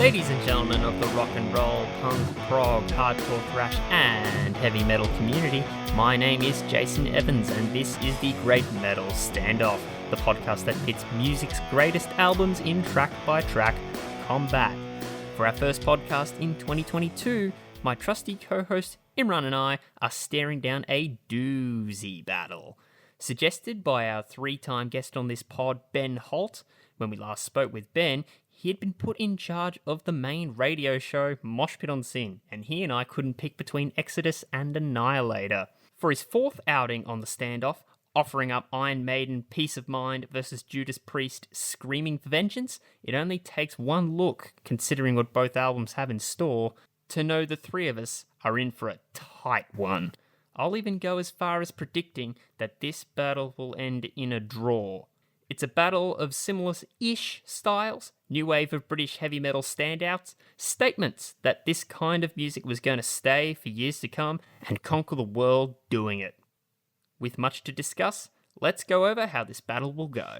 Ladies and gentlemen of the rock and roll, punk, prog, hardcore thrash and heavy metal community, my name is Jason Evans and this is the Great Metal Standoff, the podcast that pits music's greatest albums in track-by-track combat. For our first podcast in 2022, my trusty co-host Imran and I are staring down a doozy battle. Suggested by our three-time guest on this pod, Ben Holt. When we last spoke with Ben, he had been put in charge of the main radio show Mosh Pit on Sin, and he and I couldn't pick between Exodus and Annihilator. For his fourth outing on the standoff, offering up Iron Maiden Peace of Mind versus Judas Priest Screaming for Vengeance, it only takes one look, considering what both albums have in store, to know the three of us are in for a tight one. I'll even go as far as predicting that this battle will end in a draw. It's a battle of similar-ish styles, new wave of British heavy metal standouts, statements that this kind of music was going to stay for years to come and conquer the world doing it. With much to discuss, let's go over how this battle will go.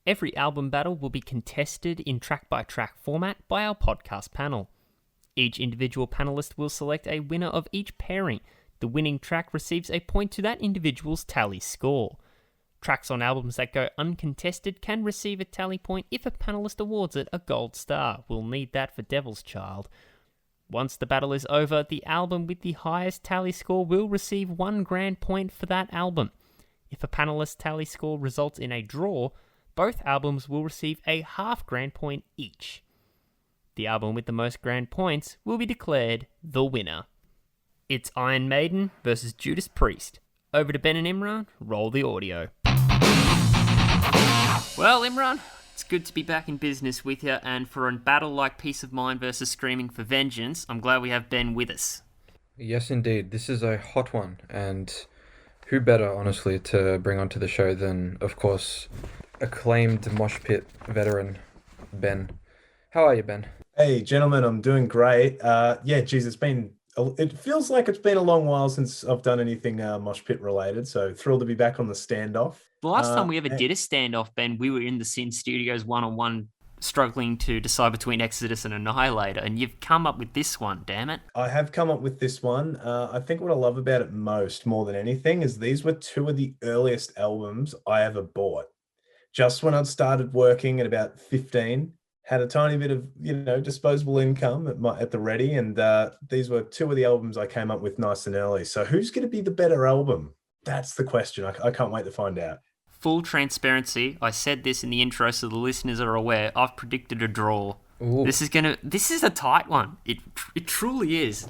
Every album battle will be contested in track-by-track format by our podcast panel. Each individual panelist will select a winner of each pairing. The winning track receives a point to that individual's tally score. Tracks on albums that go uncontested can receive a tally point if a panelist awards it a gold star. We'll need that for Devil's Child. Once the battle is over, the album with the highest tally score will receive 1 grand point for that album. If a panelist's tally score results in a draw, both albums will receive a half grand point each. The album with the most grand points will be declared the winner. It's Iron Maiden versus Judas Priest. Over to Ben and Imran, roll the audio. Well, Imran, it's good to be back in business with you, and for a battle like Peace of Mind versus Screaming for Vengeance, I'm glad we have Ben with us. Yes, indeed. This is a hot one, and who better, honestly, to bring onto the show than, of course, acclaimed mosh pit veteran, Ben. How are you, Ben? Hey, gentlemen, I'm doing great. It feels like it's been a long while since I've done anything mosh pit related, so thrilled to be back on the standoff. The last time we ever did a standoff, Ben, we were in the Sin Studios one-on-one struggling to decide between Exodus and Annihilator, and you've come up with this one, damn it. I have come up with this one. I think what I love about it most, more than anything, is these were two of the earliest albums I ever bought. Just when I'd started working at about 15, had a tiny bit of, disposable income at the ready, and these were two of the albums I came up with nice and early. So who's going to be the better album? That's the question. I can't wait to find out. Full transparency, I said this in the intro so the listeners are aware, I've predicted a draw. Ooh. This is a tight one. It truly is.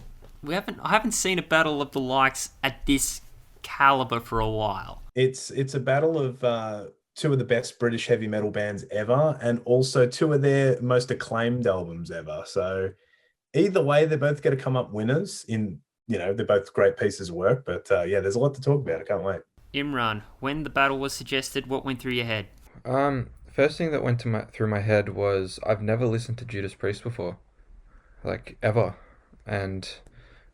I haven't seen a battle of the likes at this caliber for a while. It's a battle of two of the best British heavy metal bands ever, and also two of their most acclaimed albums ever. So either way, they're both going to come up winners they're both great pieces of work, but there's a lot to talk about. I can't wait. Imran, when the battle was suggested, what went through your head? First thing that went through my head was I've never listened to Judas Priest before, like ever, and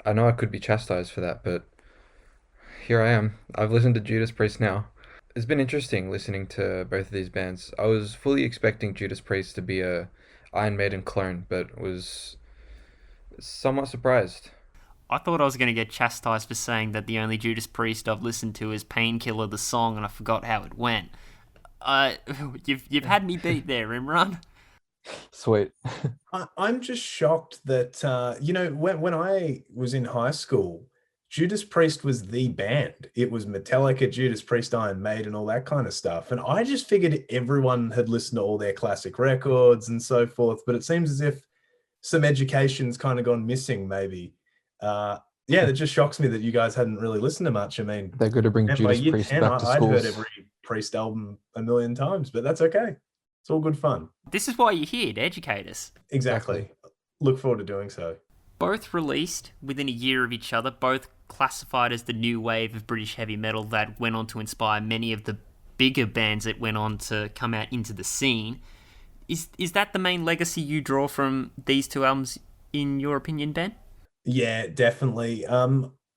I know I could be chastised for that, but here I am. I've listened to Judas Priest now. It's been interesting listening to both of these bands. I was fully expecting Judas Priest to be a Iron Maiden clone, but was somewhat surprised. I thought I was going to get chastised for saying that the only Judas Priest I've listened to is Painkiller the song, and I forgot how it went. You've had me beat there, Imran. Sweet. I'm just shocked that, when I was in high school, Judas Priest was the band. It was Metallica, Judas Priest, Iron Maiden, all that kind of stuff. And I just figured everyone had listened to all their classic records and so forth. But it seems as if some education's kind of gone missing, maybe. It just shocks me that you guys hadn't really listened to much. I mean, they're going to bring Judas Priest back to schools. I'd heard every Priest album a million times, but that's okay. It's all good fun. This is why you're here, to educate us. Exactly. Look forward to doing so. Both released within a year of each other, both classified as the new wave of British heavy metal that went on to inspire many of the bigger bands that went on to come out into the scene. Is that the main legacy you draw from these two albums, in your opinion, Ben? Yeah, definitely.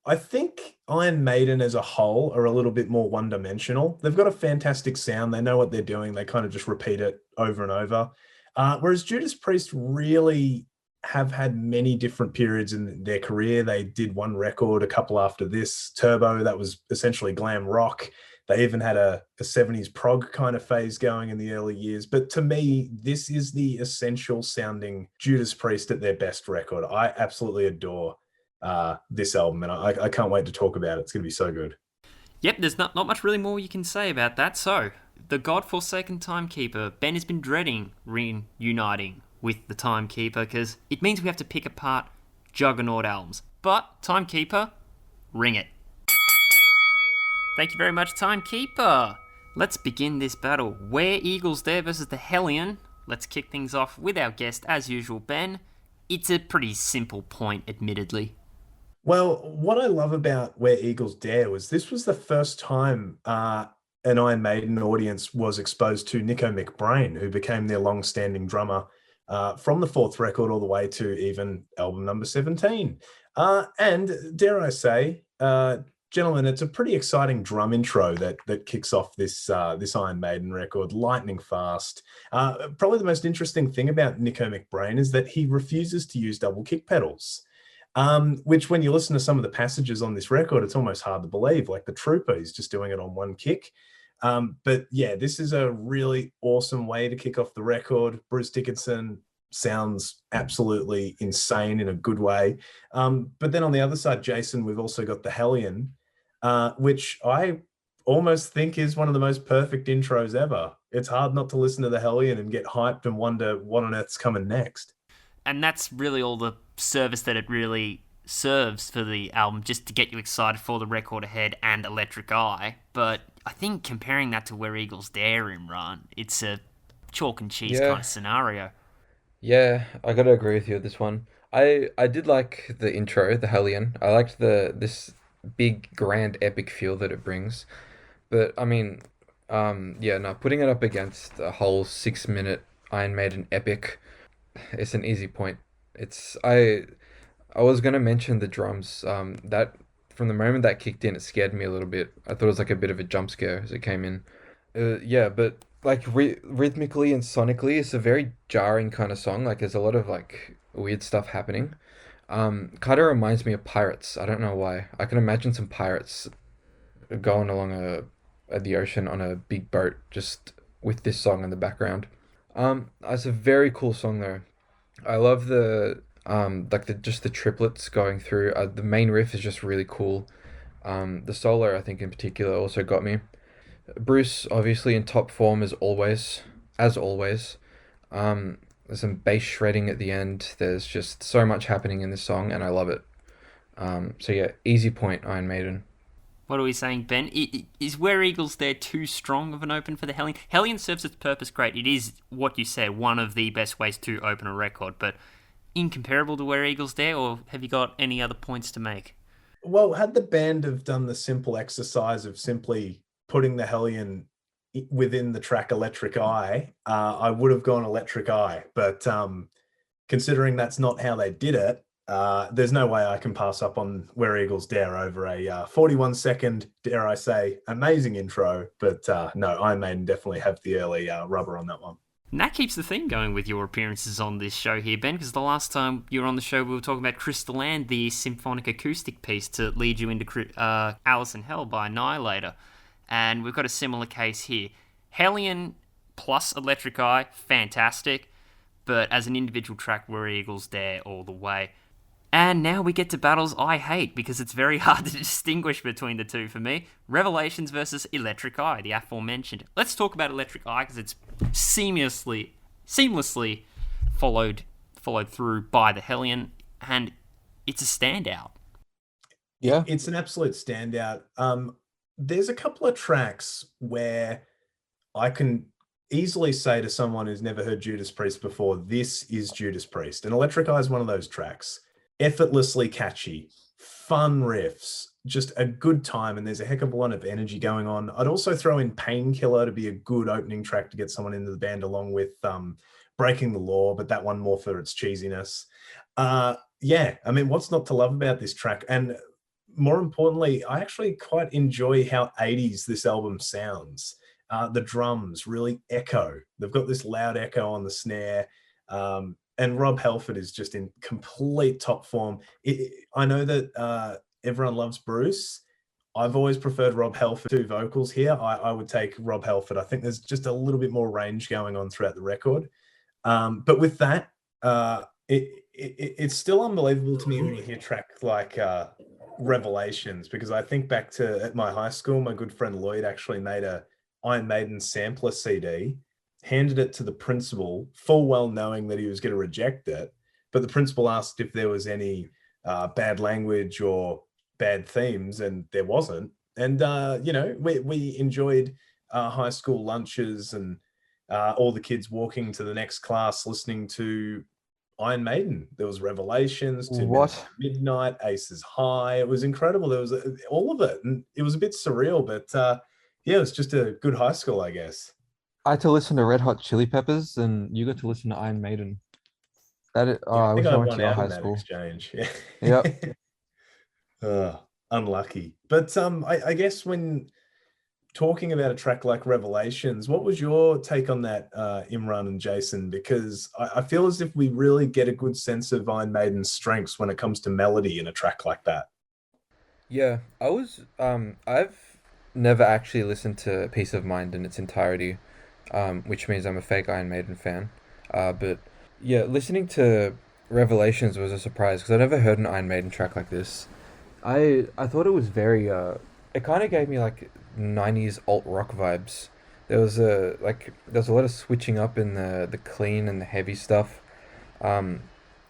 I think Iron Maiden as a whole are a little bit more one-dimensional. They've got a fantastic sound. They know what they're doing. They kind of just repeat it over and over. Whereas Judas Priest really have had many different periods in their career. They did one record, a couple after this, Turbo, that was essentially glam rock. They even had a 70s prog kind of phase going in the early years. But to me, this is the essential sounding Judas Priest at their best record. I absolutely adore this album, and I can't wait to talk about it. It's going to be so good. Yep, there's not much really more you can say about that. So, the God-forsaken Timekeeper. Ben has been dreading reuniting with the Timekeeper because it means we have to pick apart Juggernaut albums. But, Timekeeper, ring it. Thank you very much, Timekeeper. Let's begin this battle. Where Eagles Dare versus the Hellion. Let's kick things off with our guest, as usual, Ben. It's a pretty simple point, admittedly. Well, what I love about Where Eagles Dare was this was the first time an Iron Maiden audience was exposed to Nico McBrain, who became their long-standing drummer from the fourth record all the way to even album number 17. And dare I say, gentlemen, it's a pretty exciting drum intro that kicks off this Iron Maiden record, lightning fast. Probably the most interesting thing about Nico McBrain is that he refuses to use double kick pedals. Which when you listen to some of the passages on this record, it's almost hard to believe. Like the Trooper, he's just doing it on one kick. But yeah, this is a really awesome way to kick off the record. Bruce Dickinson sounds absolutely insane in a good way. But then on the other side, Jason, we've also got the Hellion, which I almost think is one of the most perfect intros ever. It's hard not to listen to the Hellion and get hyped and wonder what on earth's coming next. And that's really all the service that it really serves for the album, just to get you excited for the record ahead and Electric Eye. But I think comparing that to Where Eagles Dare, Imran, it's a chalk and cheese kind of scenario. Yeah, I gotta agree with you with this one. I did like the intro, the Hellion. I liked this big grand epic feel that it brings. But I mean, yeah, no, putting it up against a whole 6 minute Iron Maiden epic, it's an easy point. It's I was gonna mention the drums. That from the moment that kicked in, it scared me a little bit. I thought it was like a bit of a jump scare as it came in. Yeah, but like rhythmically and sonically, it's a very jarring kind of song. Like there's a lot of like weird stuff happening. Kind of reminds me of pirates. I don't know why. I can imagine some pirates going along the ocean on a big boat, just with this song in the background. It's a very cool song though. I love the like the just the triplets going through. The main riff is just really cool. The solo, I think in particular, also got me. Bruce obviously in top form as always. There's some bass shredding at the end. There's just so much happening in this song, and I love it. So yeah, easy point, Iron Maiden. What are we saying, Ben? Is Where Eagles Dare too strong of an open for the Hellion? Hellion serves its purpose great. It is, what you said, one of the best ways to open a record, but incomparable to Where Eagles Dare, or have you got any other points to make? Well, had the band have done the simple exercise of simply putting the Hellion within the track Electric Eye, I would have gone Electric Eye. But considering that's not how they did it, there's no way I can pass up on Where Eagles Dare over a 41 second, dare I say, amazing intro. But no, Iron Maiden definitely have the early rubber on that one. And that keeps the theme going with your appearances on this show here, Ben, because the last time you were on the show, we were talking about Crystal Land, the symphonic acoustic piece to lead you into Alice in Hell by Annihilator. And we've got a similar case here. Hellion plus Electric Eye, fantastic. But as an individual track, Where Eagles Dare all the way. And now we get to battles I hate, because it's very hard to distinguish between the two for me. Revelations versus Electric Eye, the aforementioned. Let's talk about Electric Eye, because it's seamlessly followed through by the Hellion, and it's a standout. Yeah, it's an absolute standout. There's a couple of tracks where I can easily say to someone who's never heard Judas Priest before, this is Judas Priest. And Electric Eye is one of those tracks. Effortlessly catchy, fun riffs, just a good time, and there's a heck of a lot of energy going on. I'd also throw in Painkiller to be a good opening track to get someone into the band, along with Breaking the Law, but that one more for its cheesiness. Yeah, I mean, what's not to love about this track? And more importantly, I actually quite enjoy how 80s this album sounds. The drums really echo. They've got this loud echo on the snare. And Rob Halford is just in complete top form. I know that everyone loves Bruce. I've always preferred Rob Halford to vocals here. I would take Rob Halford. I think there's just a little bit more range going on throughout the record. But with that, it's still unbelievable to me when you hear track like Revelations, because I think back to at my high school, my good friend Lloyd actually made a Iron Maiden sampler CD, handed it to the principal, full well knowing that he was going to reject it. But the principal asked if there was any bad language or bad themes, and there wasn't. And we enjoyed high school lunches and all the kids walking to the next class listening to Iron Maiden. There was Revelations, 2 Minutes to What? Midnight, Aces High. It was incredible. There was all of it, and it was a bit surreal, but yeah, it was just a good high school, I guess. I had to listen to Red Hot Chili Peppers, and you got to listen to Iron Maiden. Oh, Yeah, I I think wish I I went won to your out in high that school. exchange. Yep. Unlucky. But I guess when talking about a track like Revelations, what was your take on that, Imran and Jason? Because I feel as if we really get a good sense of Iron Maiden's strengths when it comes to melody in a track like that. Yeah, I've never actually listened to Peace of Mind in its entirety, which means I'm a fake Iron Maiden fan. But yeah, listening to Revelations was a surprise because I never heard an Iron Maiden track like this. I thought it was very it kind of gave me like 90s alt rock vibes. There was a lot of switching up in the clean and the heavy stuff. Um,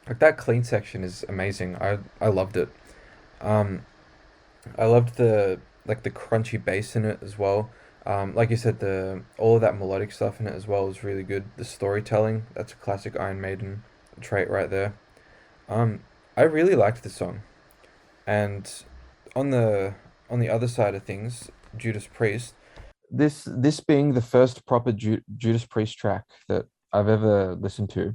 like that clean section is amazing. I loved it. Um, I loved the crunchy bass in it as well. Like you said, the all of that melodic stuff in it as well is really good. The storytelling, that's a classic Iron Maiden trait right there. Um, I really liked the song. And on the other side of things, Judas Priest. This being the first proper Judas Priest track that I've ever listened to,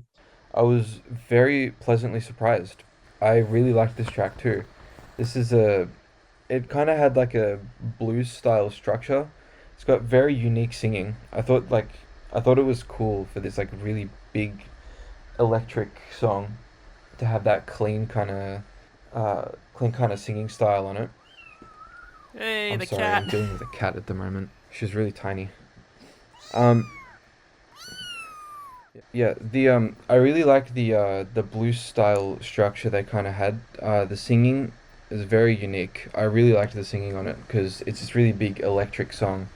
I was very pleasantly surprised. I really liked this track too. This is a It kind of had like a blues style structure. It's got very unique singing. I thought it was cool for this like really big electric song to have that clean kind of singing style on it. Hey, I'm the sorry, cat. I'm dealing with a cat at the moment. She's really tiny. Um, yeah, the I really like the blues style structure they kind of had. The singing is very unique. I really liked the singing on it because it's this really big electric song,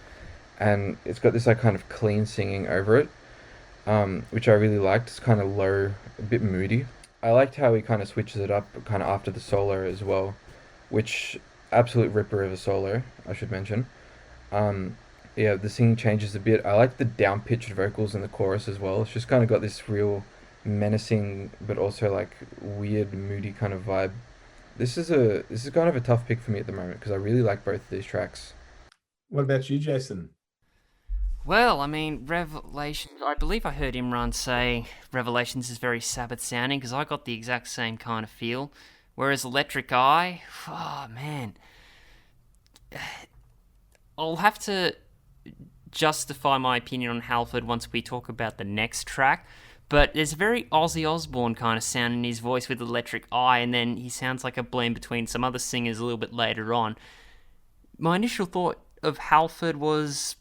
and it's got this like kind of clean singing over it, which I really liked. It's kind of low, a bit moody. I liked how he kind of switches it up kind of after the solo as well, which absolute ripper of a solo, I should mention. Um, yeah, the singing changes a bit. I like the down pitched vocals in the chorus as well. It's just kind of got this real menacing, but also like weird, moody kind of vibe. This is kind of a tough pick for me at the moment because I really like both of these tracks. What about you, Jason? Well, I mean, Revelations. I believe I heard Imran say Revelations is very Sabbath sounding because I got the exact same kind of feel. Whereas Electric Eye, oh man, I'll have to justify my opinion on Halford once we talk about the next track. But there's a very Ozzy Osbourne kind of sound in his voice with Electric Eye, and then he sounds like a blend between some other singers a little bit later on. My initial thought of Halford was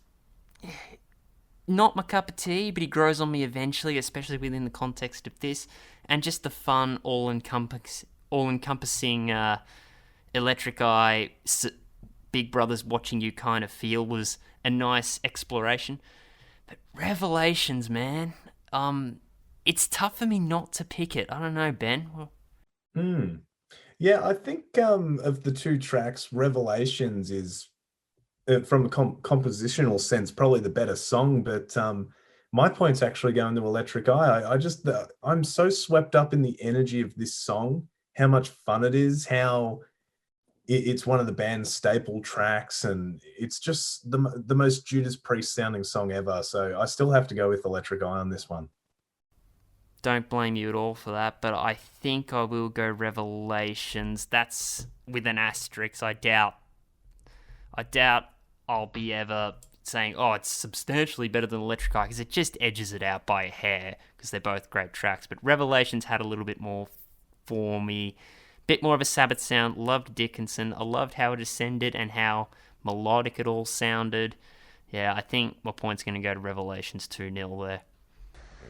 not my cup of tea, but he grows on me eventually, especially within the context of this, and just the fun, all-encompassing Electric Eye, Big Brother's watching you kind of feel was a nice exploration. But Revelations, man, it's tough for me not to pick it. I don't know, Ben. Hmm. Yeah, I think of the two tracks, Revelations is from a compositional sense probably the better song, but my point's actually going to Electric Eye. I'm so swept up in the energy of this song, how much fun it is, how it's one of the band's staple tracks, and it's just the most Judas Priest sounding song ever. So I still have to go with Electric Eye on this one. Don't blame you at all for that, but I think I will go Revelations. That's with an asterisk. I doubt I'll be ever saying, oh, it's substantially better than Electric Eye, because it just edges it out by a hair, because they're both great tracks. But Revelations had a little bit more for me, bit more of a Sabbath sound. Loved Dickinson. I loved how it ascended and how melodic it all sounded. Yeah, I think my point's going to go to Revelations 2-0 there.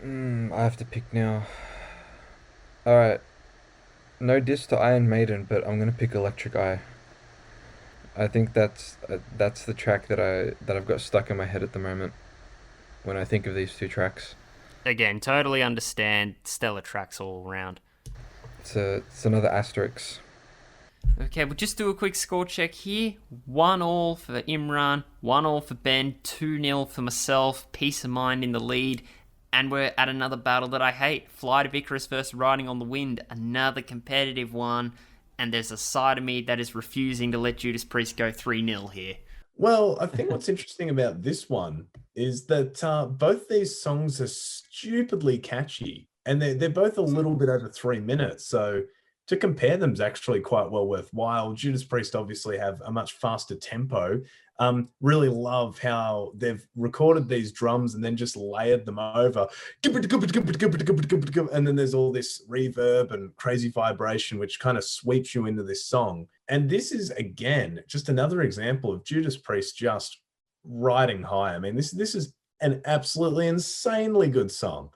I have to pick now. Alright, no diss to Iron Maiden, but I'm gonna pick Electric Eye. I think that's the track that I've got stuck in my head at the moment when I think of these two tracks. Again, totally understand. Stellar tracks all around. It's another asterisk. Okay, we'll just do a quick score check here. 1-1 for Imran, 1-1 for Ben, 2-0 for myself, Peace of Mind in the lead. And we're at another battle that I hate. Flight of Icarus versus Riding on the Wind. Another competitive one. And there's a side of me that is refusing to let Judas Priest go 3-0 here. Well, I think what's interesting about this one is that both these songs are stupidly catchy, and they're both a little bit over 3 minutes. So to compare them is actually quite well worthwhile. Judas Priest obviously have a much faster tempo. Really love how they've recorded these drums and then just layered them over. And then there's all this reverb and crazy vibration, which kind of sweeps you into this song. And this is, again, just another example of Judas Priest just riding high. I mean, this is an absolutely insanely good song.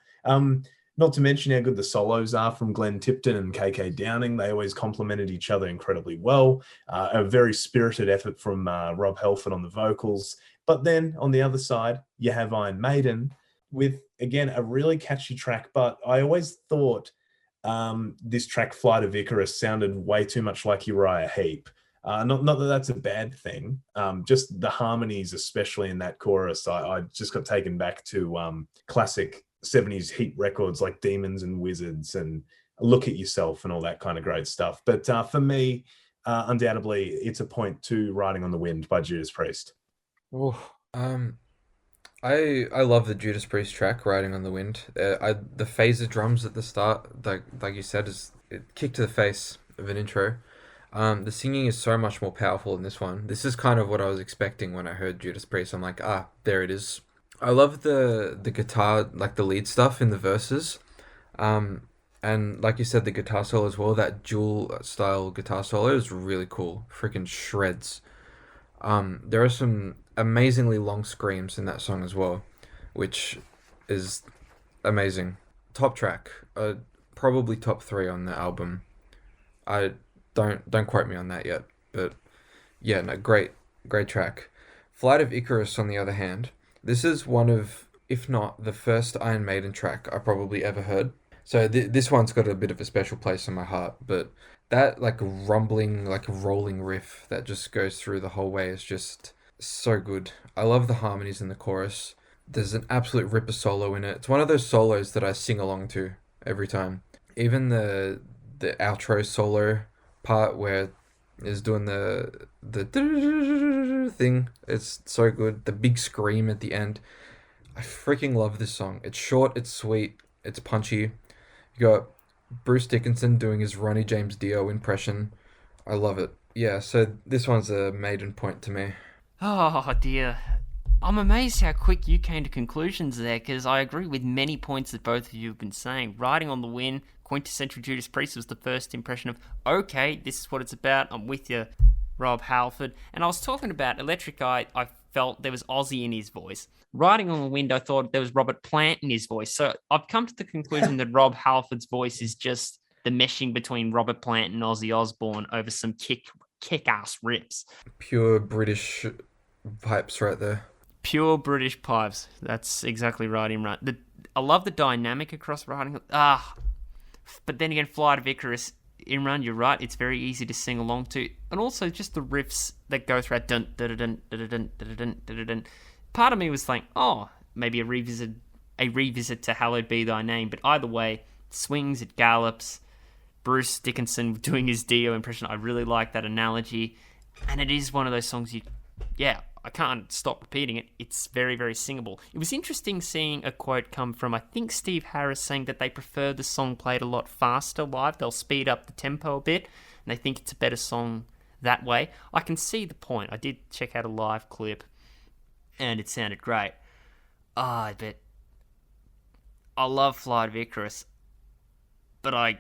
Not to mention how good the solos are from Glenn Tipton and KK Downing. They always complemented each other incredibly well. A very spirited effort from Rob Halford on the vocals. But then on the other side, you have Iron Maiden with, again, a really catchy track. But I always thought this track, Flight of Icarus, sounded way too much like Uriah Heep. Not that that's a bad thing. Just the harmonies, especially in that chorus, I just got taken back to classic 70s Heat records like Demons and Wizards and Look at Yourself and all that kind of great stuff. But for me, undoubtedly, it's a point to Riding on the Wind by Judas Priest. Oh, I love the Judas Priest track "Riding on the Wind." The phaser drums at the start, like you said, is it kick to the face of an intro. The singing is so much more powerful in this one. This is kind of what I was expecting when I heard Judas Priest. I'm like, there it is. I love the guitar, like the lead stuff in the verses. And like you said, the guitar solo as well, that dual style guitar solo is really cool. Freaking shreds. There are some amazingly long screams in that song as well, which is amazing. Top track, probably top 3 on the album. I don't quote me on that yet, but yeah, no, great track. Flight of Icarus, on the other hand, this is one of, if not the first Iron Maiden track I probably ever heard. So this one's got a bit of a special place in my heart, but that like rumbling, like rolling riff that just goes through the whole way is just so good. I love the harmonies in the chorus. There's an absolute ripper solo in it. It's one of those solos that I sing along to every time. Even the outro solo part where is doing the thing, it's so good. The big scream at the end. I freaking love this song. It's short, it's sweet, it's punchy. You got Bruce Dickinson doing his Ronnie James Dio impression. I love it. Yeah, so this one's a Maiden point to me. Oh dear. I'm amazed how quick you came to conclusions there, because I agree with many points that both of you have been saying. Riding on the Wind, quintessential Judas Priest was the first impression of, okay, this is what it's about. I'm with you, Rob Halford. And I was talking about Electric Eye, I felt there was Ozzy in his voice. Riding on the Wind, I thought there was Robert Plant in his voice. So I've come to the conclusion that Rob Halford's voice is just the meshing between Robert Plant and Ozzy Osbourne over some kick-ass rips. Pure British pipes right there. Pure British pipes. That's exactly right, Imran. I love the dynamic across Riding. But then again, Flight of Icarus, Imran, you're right. It's very easy to sing along to, and also just the riffs that go through. Dun dun dun dun dun dun dun dun dun. Part of me was like, maybe a revisit to Hallowed Be Thy Name. But either way, it swings, it gallops. Bruce Dickinson doing his Dio impression. I really like that analogy, and it is one of those songs I can't stop repeating it. It's very, very singable. It was interesting seeing a quote come from, I think, Steve Harris, saying that they prefer the song played a lot faster live. They'll speed up the tempo a bit, and they think it's a better song that way. I can see the point. I did check out a live clip, and it sounded great. I bet I love Flight of Icarus, but I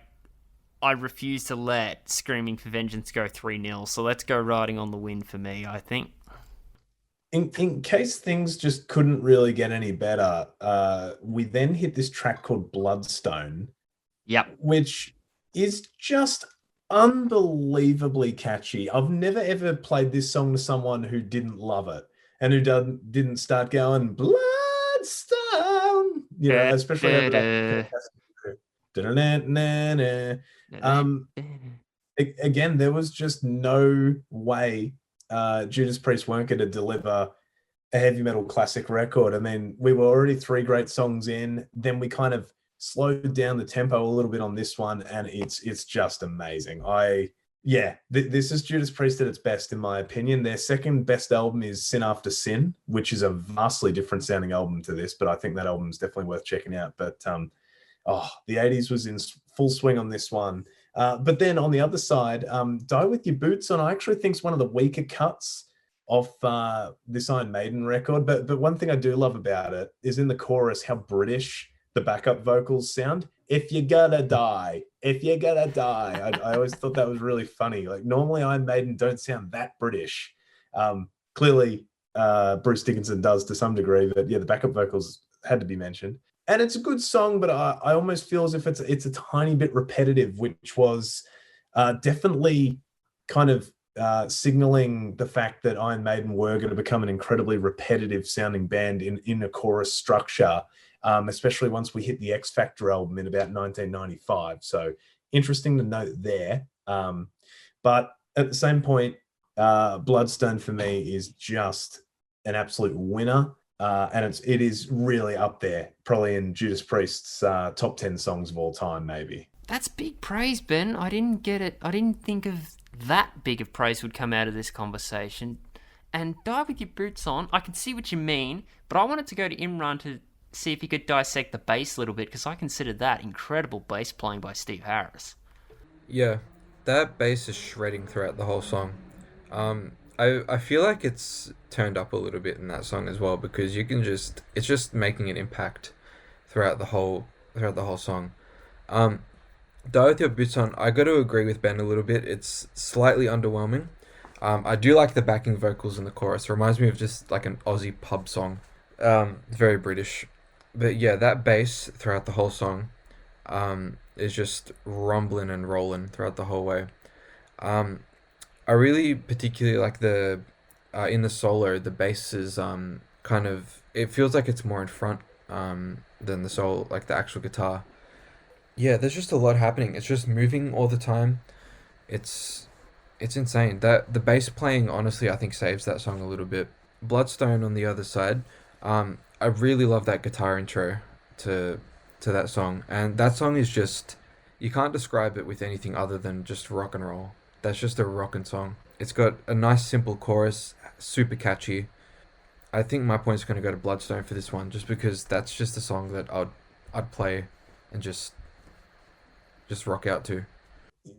refuse to let Screaming for Vengeance go 3-0, so let's go Riding on the Wind for me, I think. In case things just couldn't really get any better, we then hit this track called Bloodstone, Yep. which is just unbelievably catchy. I've never ever played this song to someone who didn't love it and who didn't start going Bloodstone, especially over that fantastic. Um, Again, there was just no way Judas Priest weren't going to deliver a heavy metal classic record. I mean, we were already 3 great songs in, then we kind of slowed down the tempo a little bit on this one, and it's just amazing. This is Judas Priest at its best, in my opinion. Their second best album is Sin After Sin, which is a vastly different sounding album to this, but I think that album is definitely worth checking out. But the 80s was in full swing on this one. But then on the other side, Die With Your Boots On, I actually think is one of the weaker cuts off this Iron Maiden record. But one thing I do love about it is in the chorus, how British the backup vocals sound. If you gotta die, if you gotta die. I always thought that was really funny. Like normally Iron Maiden don't sound that British. Clearly, Bruce Dickinson does to some degree, but yeah, the backup vocals had to be mentioned. And it's a good song, but I almost feel as if it's a tiny bit repetitive, which was definitely kind of signaling the fact that Iron Maiden were going to become an incredibly repetitive sounding band in a chorus structure, especially once we hit the X Factor album in about 1995. So interesting to note there. But at the same point, Bloodstone for me is just an absolute winner. And it is really up there, probably in Judas Priest's top 10 songs of all time, maybe. That's big praise, Ben. I didn't get it. I didn't think of that big of praise would come out of this conversation. And Die With Your Boots On, I can see what you mean, but I wanted to go to Imran to see if he could dissect the bass a little bit, because I consider that incredible bass playing by Steve Harris. Yeah, that bass is shredding throughout the whole song. I feel like it's turned up a little bit in that song as well, because it's just making an impact throughout the whole song. Die With Your Boots On, I got to agree with Ben a little bit. It's slightly underwhelming. I do like the backing vocals in the chorus. It reminds me of just like an Aussie pub song. Very British. But yeah, that bass throughout the whole song is just rumbling and rolling throughout the whole way. I really particularly like the in the solo, the bass is kind of, it feels like it's more in front than the solo, like the actual guitar. Yeah, there's just a lot happening. It's just moving all the time. It's insane. That the bass playing honestly I think saves that song a little bit. Bloodstone on the other side, I really love that guitar intro to that song, and that song is just, you can't describe it with anything other than just rock and roll. That's just a rockin' song. It's got a nice simple chorus, super catchy. I think my point's going to go to Bloodstone for this one, just because that's just a song that I'd play and just rock out to.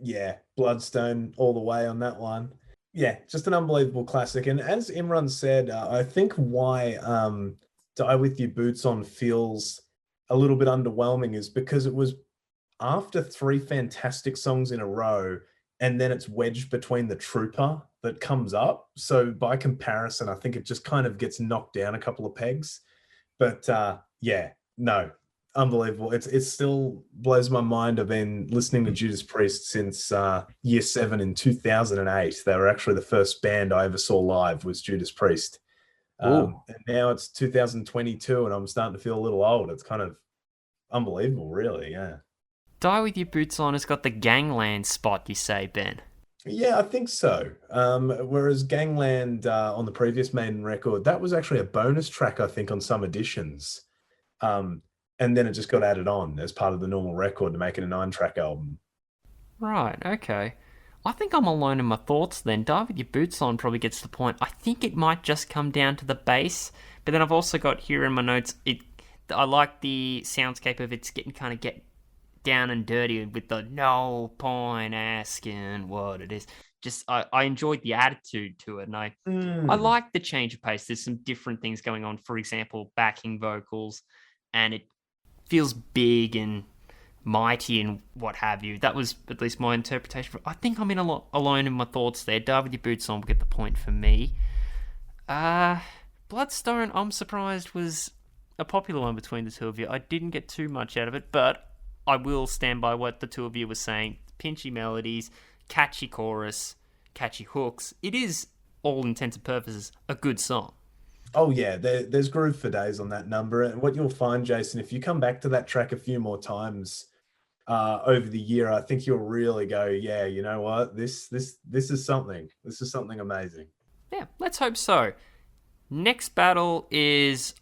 Yeah, Bloodstone all the way on that one. Yeah, just an unbelievable classic. And as Imran said, I think why Die With Your Boots On feels a little bit underwhelming is because it was after 3 fantastic songs in a row, and then it's wedged between the Trooper that comes up. So by comparison, I think it just kind of gets knocked down a couple of pegs. But unbelievable. It still blows my mind. I've been listening to Judas Priest since year 7 in 2008. They were actually the first band I ever saw live was Judas Priest. And now it's 2022 and I'm starting to feel a little old. It's kind of unbelievable, really. Yeah. Die With Your Boots On has got the Gangland spot, you say, Ben? Yeah, I think so. Whereas Gangland on the previous Maiden record, that was actually a bonus track, I think, on some editions. And then it just got added on as part of the normal record to make it a 9-track album. Right, okay. I think I'm alone in my thoughts then. Die With Your Boots On probably gets the point. I think it might just come down to the bass, but then I've also got here in my notes, I like the soundscape of it's getting down and dirty with the no point asking what it is. Just I enjoyed the attitude to it, and I Mm. like the change of pace. There's some different things going on. For example, backing vocals, and it feels big and mighty and what have you. That was at least my interpretation. I think I'm in a lot alone in my thoughts there. David, your boots on will get the point for me. Bloodstone, I'm surprised, was a popular one between the two of you. I didn't get too much out of it, but I will stand by what the two of you were saying. Pinchy melodies, catchy chorus, catchy hooks. It is, all intents and purposes, a good song. Oh yeah, there's groove for days on that number. And what you'll find, Jason, if you come back to that track a few more times over the year, I think you'll really go, yeah, you know what? This is something. This is something amazing. Yeah, let's hope so. Next battle is,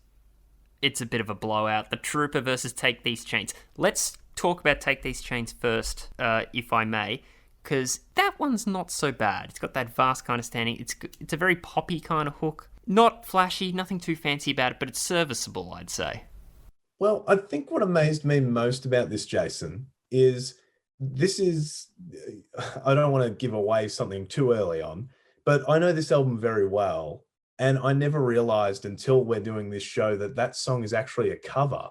it's a bit of a blowout. The Trooper versus Take These Chains. Let's talk about Take These Chains first, if I may, because that one's not so bad. It's got that vast kind of standing. It's a very poppy kind of hook. Not flashy, nothing too fancy about it, but it's serviceable, I'd say. Well, I think what amazed me most about this, Jason, is this is, I don't want to give away something too early on, but I know this album very well. And I never realized until we're doing this show that that song is actually a cover.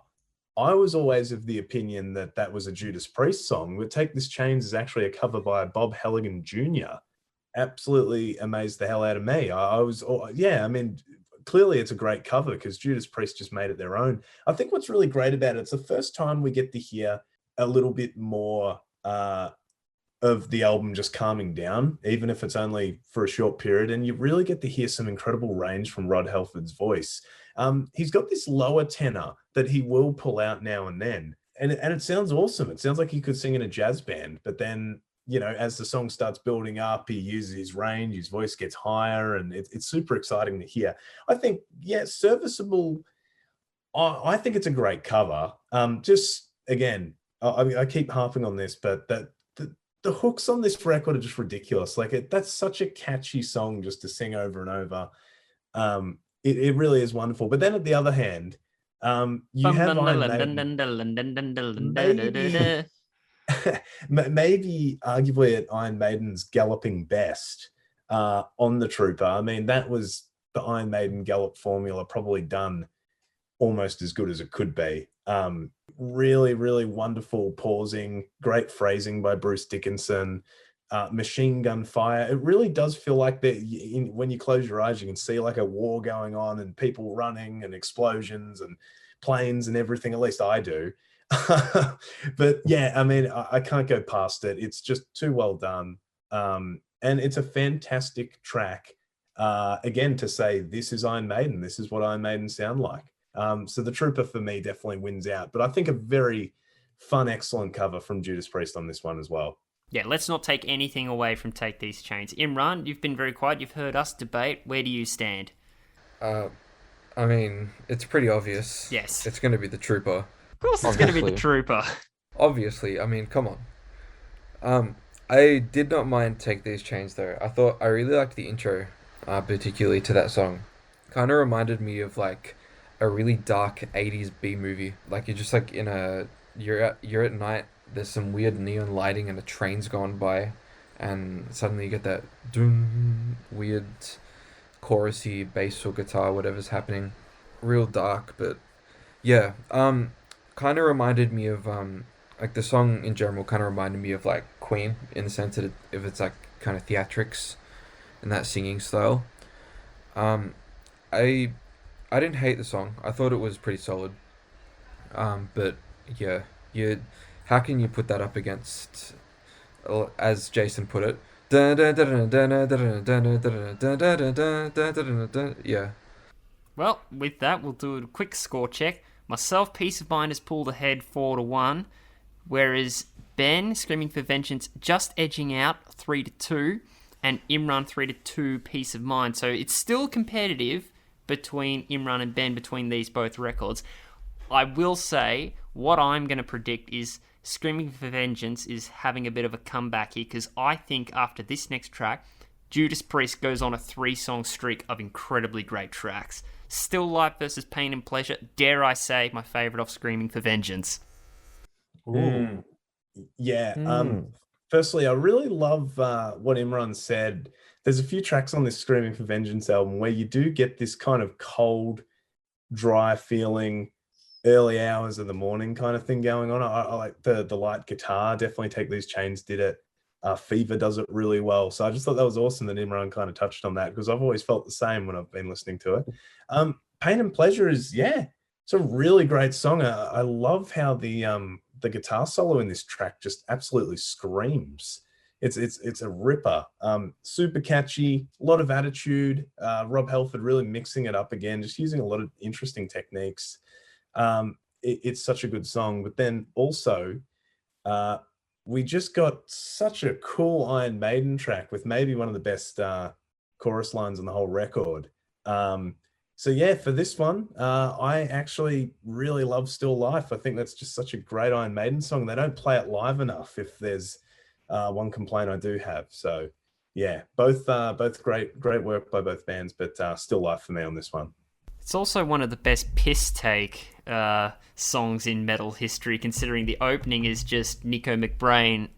I was always of the opinion that that was a Judas Priest song, but Take This Chains is actually a cover by Bob Halligan Jr. Absolutely amazed the hell out of me. I was, yeah, I mean, clearly it's a great cover because Judas Priest just made it their own. I think what's really great about it, it's the first time we get to hear a little bit more of the album just calming down, even if it's only for a short period. And you really get to hear some incredible range from Rod Helford's voice. He's got this lower tenor that he will pull out now and then. And it sounds awesome. It sounds like he could sing in a jazz band, but then, you know, as the song starts building up, he uses his range, his voice gets higher, and it's super exciting to hear. I think, yeah, serviceable. I think it's a great cover. Just again, I keep harping on this, but the hooks on this record are just ridiculous. Like that's such a catchy song just to sing over and over. It really is wonderful. But then at the other hand, you have Iron Maiden. Maybe maybe arguably at Iron Maiden's galloping best on the Trooper. I mean, that was the Iron Maiden gallop formula probably done almost as good as it could be. Really, really wonderful pausing, great phrasing by Bruce Dickinson, machine gun fire. It really does feel like that when you close your eyes, you can see like a war going on and people running and explosions and planes and everything. At least I do. But yeah, I mean, I can't go past it. It's just too well done. And it's a fantastic track. Again, to say this is Iron Maiden, this is what Iron Maiden sound like. So the Trooper for me definitely wins out, but I think a very fun, excellent cover from Judas Priest on this one as well. Yeah, let's not take anything away from Take These Chains. Imran, you've been very quiet. You've heard us debate. Where do you stand? I mean, it's pretty obvious. Yes. It's going to be the Trooper. Of course it's going to be the Trooper. Obviously, I mean, come on. I did not mind Take These Chains, though. I really liked the intro, particularly to that song. Kind of reminded me of, like, a really dark 80s B movie. Like, you're just, like, you're at night, there's some weird neon lighting and a train's gone by, and suddenly you get that doom, weird chorusy bass or guitar, whatever's happening. Real dark, but yeah. Kind of reminded me of like the song in general kind of reminded me of like Queen in the sense that if it's like kind of theatrics and that singing style. I didn't hate the song. I thought it was pretty solid. But yeah, how can you put that up against, as Jason put it, yeah. Well, with that, we'll do a quick score check. Myself, Peace of Mind has pulled ahead 4-1, whereas Ben, Screaming for Vengeance, just edging out 3-2, and Imran 3-2, Peace of Mind. So it's still competitive between Imran and Ben between these both records. I will say what I'm going to predict is Screaming for Vengeance is having a bit of a comeback here, because I think after this next track, Judas Priest goes on a 3-song streak of incredibly great tracks. Still Life versus Pain and Pleasure, dare I say, my favourite off Screaming for Vengeance. Ooh. Yeah. Hmm. Firstly, I really love what Imran said. There's a few tracks on this Screaming for Vengeance album where you do get this kind of cold, dry feeling, early hours of the morning kind of thing going on. I like the light guitar. Definitely Take These Chains did it. Fever does it really well. So I just thought that was awesome that Imran kind of touched on that because I've always felt the same when I've been listening to it. Pain and Pleasure is yeah, it's a really great song. I love how the guitar solo in this track just absolutely screams. It's a ripper. Super catchy, a lot of attitude. Rob Halford really mixing it up again, just using a lot of interesting techniques. It's such a good song. But then also, uh, we just got such a cool Iron Maiden track with maybe one of the best chorus lines on the whole record. So yeah, for this one, I actually really love Still Life. I think that's just such a great Iron Maiden song. They don't play it live enough. If there's one complaint I do have, so yeah, both great work by both bands, but Still Life for me on this one. It's also one of the best piss take songs in metal history, considering the opening is just Nico McBrain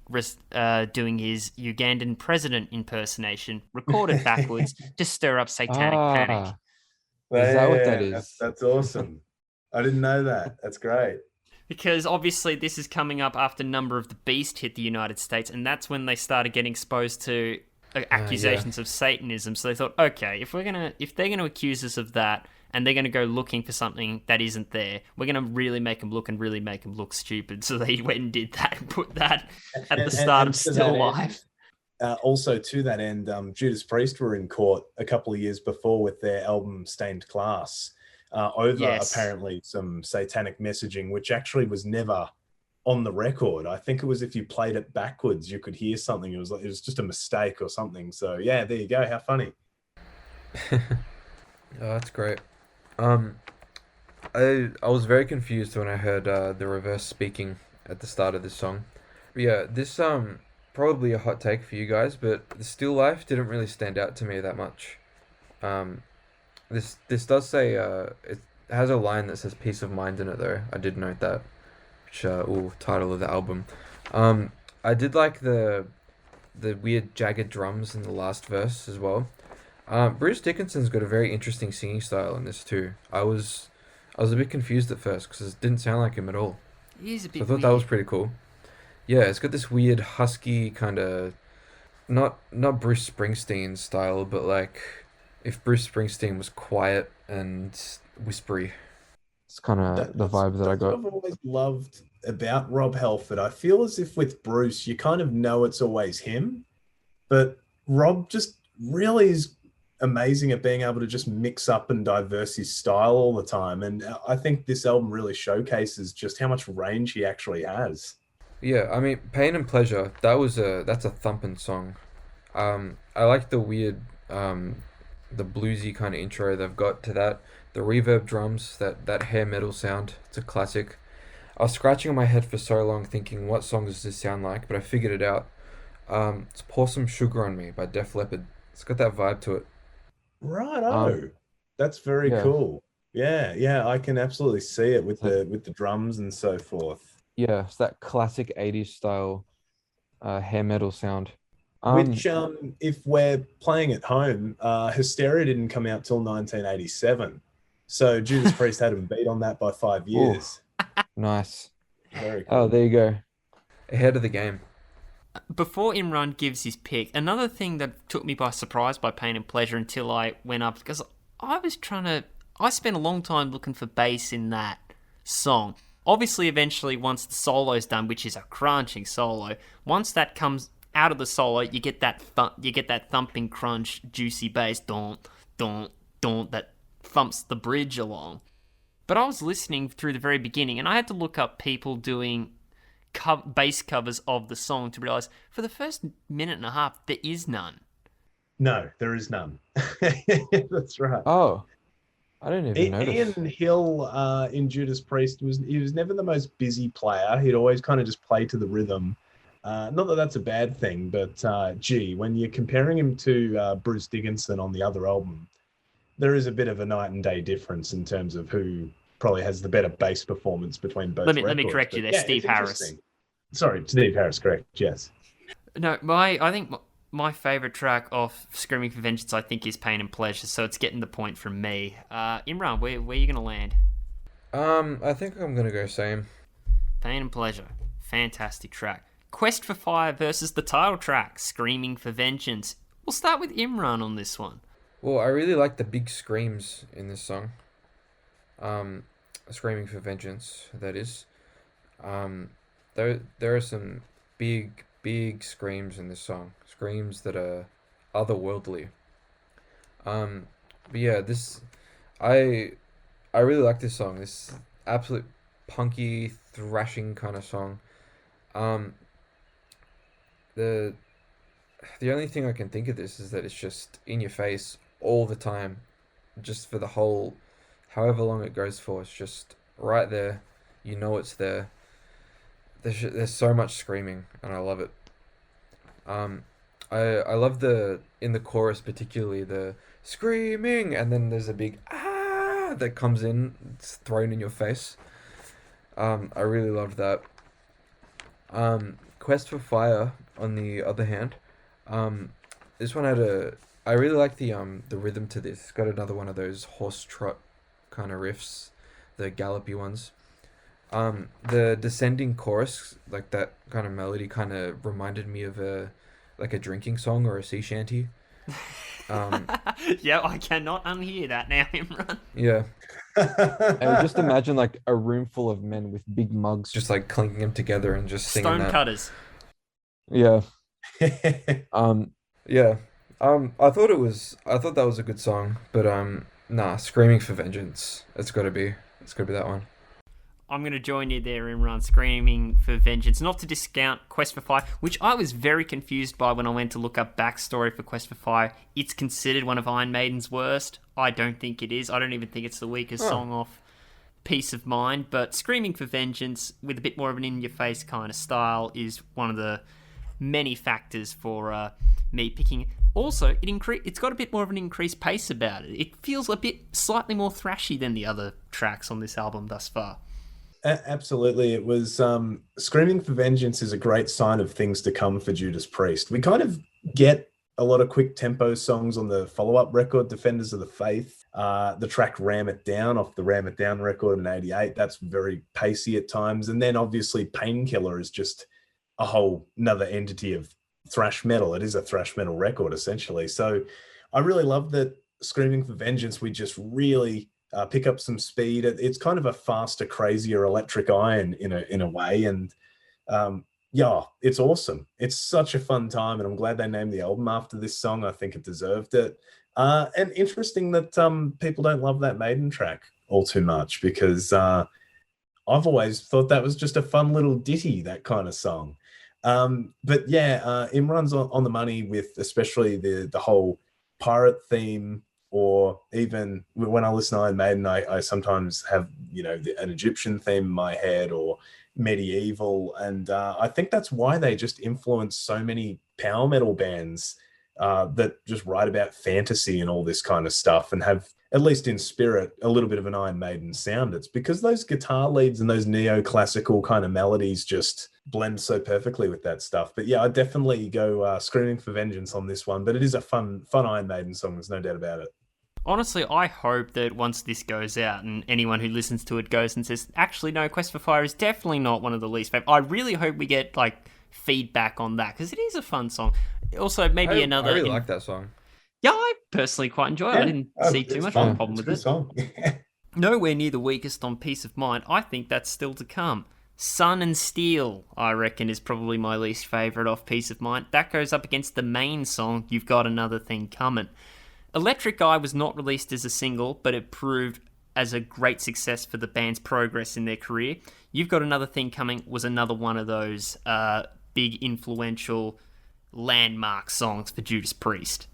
doing his Ugandan president impersonation, recorded backwards to stir up satanic panic. Ah, is that what that Yeah, is? that's awesome. I didn't know that. That's great. Because obviously this is coming up after Number of the Beast hit the United States, and that's when they started getting exposed to Yeah. accusations of Satanism. So they thought, okay, if they're gonna accuse us of that, and they're gonna go looking for something that isn't there, we're gonna really make them look and really make them look stupid. So they went and did that and put that at the start of And to that Still end, Life. also to that end, Judas Priest were in court a couple of years before with their album Stained Class over Yes. apparently some satanic messaging, which actually was never on the record. I think it was if you played it backwards, you could hear something. It was like it was just a mistake or something. So yeah, there you go. How funny. Oh, that's great. Um, I was very confused when I heard the reverse speaking at the start of this song. But yeah, this probably a hot take for you guys, but the Still Life didn't really stand out to me that much. Um, this does say it has a line that says "peace of mind" in it though. I did note that, which title of the album. Um, I did like the weird jagged drums in the last verse as well. Bruce Dickinson's got a very interesting singing style in this too. I was a bit confused at first because it didn't sound like him at all. It is a So I bit thought that was weird. pretty cool. Yeah, it's got this weird husky kind of not Bruce Springsteen style, but like if Bruce Springsteen was quiet and whispery. It's kind of the vibe that I That's what got. I've always loved about Rob Halford. I feel as if with Bruce, you kind of know it's always him, but Rob just really is amazing at being able to just mix up and diverse his style all the time. And I think this album really showcases just how much range he actually has. Yeah, I mean, Pain and Pleasure. That's a thumping song. I like the weird, the bluesy kind of intro they've got to that. The reverb drums, that hair metal sound. It's a classic. I was scratching on my head for so long, thinking, what song does this sound like? But I figured it out. It's "Pour Some Sugar on Me" by Def Leppard. It's got that vibe to it. Um, Righto. That's very yeah, cool. Yeah, yeah, I can absolutely see it with so the drums and so forth. yeah, it's that classic '80s style, hair metal sound. Um, Which, if we're playing at home, Hysteria didn't come out till 1987. So Judas Priest had him beat on that by 5 years. oh, nice. Very Oh, cool. there you go. Ahead of the game. Before Imran gives his pick, another thing that took me by surprise by Pain and Pleasure until I went up, because I was trying to. I spent a long time looking for bass in that song. Obviously, eventually, once the solo's done, which is a crunching solo, once that comes out of the solo, you get that thumping crunch, juicy bass, don't, don't, that thumps the bridge along. But I was listening through the very beginning, and I had to look up people doing bass covers of the song to realize for the first minute and a half there is none. No, there is none. That's right. Oh, I didn't even notice. Ian Hill in Judas Priest was never the most busy player. He'd always kind of just play to the rhythm. Not that that's a bad thing, but gee, when you're comparing him to Bruce Dickinson on the other album, there is a bit of a night and day difference in terms of who probably has the better bass performance between Let both me records. correct you But there, yeah, Steve it's Harris. interesting. Sorry, Steve Harris, correct? Yes. No, my favorite track off Screaming for Vengeance, I think, is Pain and Pleasure. So it's getting the point from me. Imran, where are you gonna land? I think I'm gonna go same. Pain and Pleasure, fantastic track. Quest for Fire versus the title track, Screaming for Vengeance. We'll start with Imran on this one. Well, I really like the big screams in this song. Um, Screaming for Vengeance, that is. Um, there are some big screams in this song. Screams that are otherworldly. Um, but yeah, I I really like this song. This absolute punky thrashing kind of song. Um, the the only thing I can think of this is that it's just in your face all the time, just for the whole, however long it goes for. It's just right there. You know it's there. There's so much screaming, and I love it. Um, I love the in the chorus particularly the screaming, and then there's a big ah that comes in, it's thrown in your face. I really loved that. Quest for Fire, on the other hand, um, this one had a. I really like the rhythm to this. It's got another one of those horse trot kind of riffs, the gallopy ones. The descending chorus, like that kind of melody, kind of reminded me of a drinking song or a sea shanty. Um, Yeah, I cannot unhear that now, Imran. yeah. And just imagine like a room full of men with big mugs, just like clinking them together and just singing that. Stonecutters. Yeah. Um, yeah. I thought that was a good song, but nah, Screaming for Vengeance. It's gotta be that one. I'm going to join you there, Imran, Screaming for Vengeance. Not to discount Quest for Fire, which I was very confused by when I went to look up backstory for Quest for Fire. It's considered one of Iron Maiden's worst. I don't think it is. I don't even think it's the weakest song off Peace of Mind. But Screaming for Vengeance, with a bit more of an in-your-face kind of style, is one of the many factors for me picking. Also, it's got a bit more of an increased pace about it. It feels a bit slightly more thrashy than the other tracks on this album thus far. Absolutely. It was Screaming for Vengeance is a great sign of things to come for Judas Priest. We kind of get a lot of quick tempo songs on the follow-up record, Defenders of the Faith. The track Ram It Down off the Ram It Down record in 88. That's very pacey at times. And then obviously Painkiller is just a whole another entity of thrash metal. It is a thrash metal record essentially. So I really love that Screaming for Vengeance, we just really pick up some speed. It's kind of a faster, crazier Electric Iron in a way, and yeah, it's awesome. It's such a fun time, and I'm glad they named the album after this song. I think it deserved it. And interesting that people don't love that Maiden track all too much, because I've always thought that was just a fun little ditty, that kind of song. But yeah, Imran's on the money with especially the whole pirate theme, or even when I listen to Iron Maiden, I sometimes have, an Egyptian theme in my head, or medieval. And I think that's why they just influence so many power metal bands that just write about fantasy and all this kind of stuff, and have, at least in spirit, a little bit of an Iron Maiden sound. It's because those guitar leads and those neoclassical kind of melodies just blend so perfectly with that stuff. But yeah, I definitely go Screaming for Vengeance on this one. But it is a fun Iron Maiden song. There's no doubt about it. Honestly, I hope that once this goes out and anyone who listens to it goes and says, actually, no, Quest for Fire is definitely not one of the least favorite. I really hope we get feedback on that, because it is a fun song. Also, maybe another. I really like that song. Yeah, I personally quite enjoy it. I didn't see too much of a problem with it. Song. Nowhere near the weakest on Peace of Mind. I think that's still to come. Sun and Steel, I reckon, is probably my least favourite off Peace of Mind. That goes up against the main song, You've Got Another Thing Coming. Electric Eye was not released as a single, but it proved as a great success for the band's progress in their career. You've Got Another Thing Coming was another one of those big, influential, landmark songs for Judas Priest.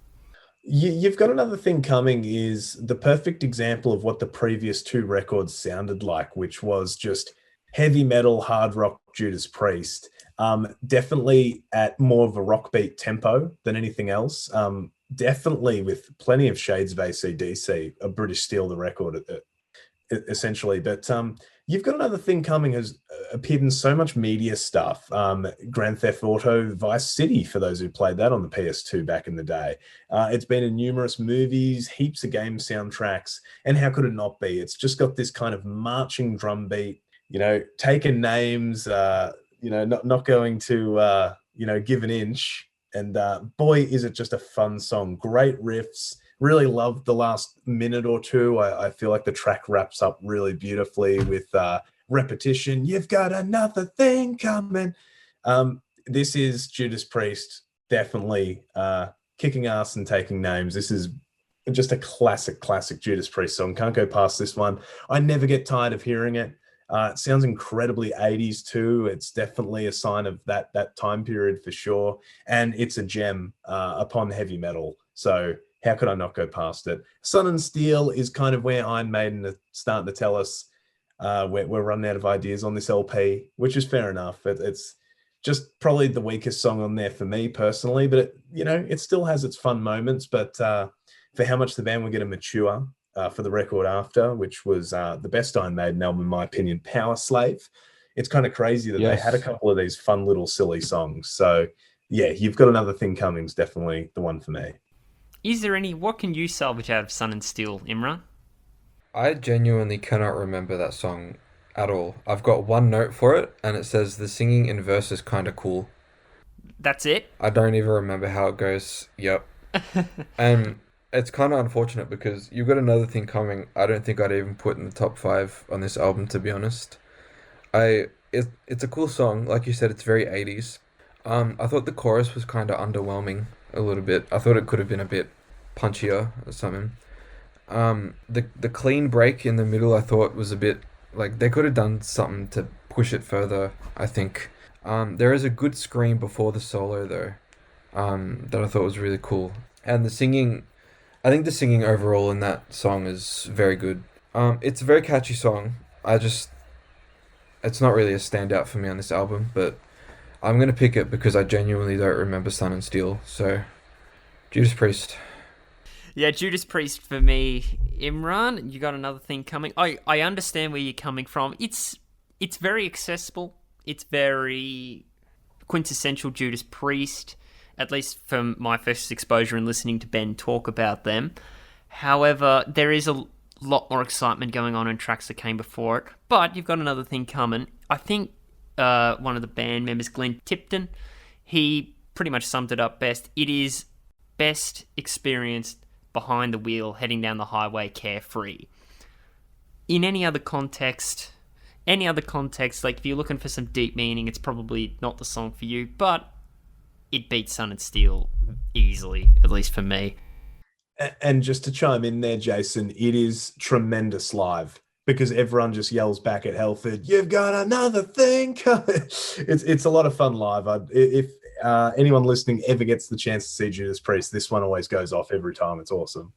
You've Got Another Thing Coming is the perfect example of what the previous two records sounded like, which was just heavy metal, hard rock Judas Priest. Definitely at more of a rock beat tempo than anything else. Definitely with plenty of shades of AC/DC, a British Steel, the record, essentially. But You've Got Another Thing Coming has appeared in so much media stuff. Grand Theft Auto Vice City, for those who played that on the PS2 back in the day. It's been in numerous movies, heaps of game soundtracks, and how could it not be? It's just got this kind of marching drum beat, taking names, not going to, give an inch. And boy, is it just a fun song. Great riffs. Really loved the last minute or two. I feel like the track wraps up really beautifully with repetition. You've got another thing coming. This is Judas Priest, definitely kicking ass and taking names. This is just a classic Judas Priest song. Can't go past this one. I never get tired of hearing it. It sounds incredibly 80s too. It's definitely a sign of that time period for sure. And it's a gem upon heavy metal. So how could I not go past it? Sun and Steel is kind of where Iron Maiden are starting to tell us we're running out of ideas on this LP, which is fair enough. It's just probably the weakest song on there for me personally, but it still has its fun moments. But for how much the band were going to mature for the record after, which was the best Iron Maiden album, in my opinion, Power Slave, it's kind of crazy that they had a Yes. couple of these fun little silly songs. So yeah, You've Got Another Thing Coming's definitely the one for me. Is there what can you salvage out of Sun and Steel, Imran? I genuinely cannot remember that song at all. I've got one note for it, and it says the singing in verse is kind of cool. That's it? I don't even remember how it goes. Yep. And it's kind of unfortunate because You've Got Another Thing Coming. I don't think I'd even put in the top five on this album, to be honest. It's a cool song. Like you said, it's very 80s. I thought the chorus was kind of underwhelming a little bit. I thought it could have been a bit punchier or something. The clean break in the middle I thought was a bit like they could have done something to push it further, I think. There is a good scream before the solo though, that I thought was really cool. And the singing, I think the singing overall in that song is very good. It's a very catchy song. It's not really a standout for me on this album, but I'm gonna pick it because I genuinely don't remember Sun and Steel. So, Judas Priest. Yeah, Judas Priest for me. Imran, you got another thing coming. I understand where you're coming from. It's very accessible. It's very quintessential Judas Priest, at least from my first exposure and listening to Ben talk about them. However, there is a lot more excitement going on in tracks that came before it. But you've got another thing coming. I think one of the band members, Glenn Tipton, he pretty much summed it up best. It is best experienced behind the wheel, heading down the highway carefree. In any other context, like if you're looking for some deep meaning, it's probably not the song for you, but it beats Sun and Steel easily, at least for me. And just to chime in there, Jason, it is tremendous live because everyone just yells back at Halford, "You've got another thing coming." It's a lot of fun live. If anyone listening ever gets the chance to see Judas Priest, this one always goes off every time. It's awesome.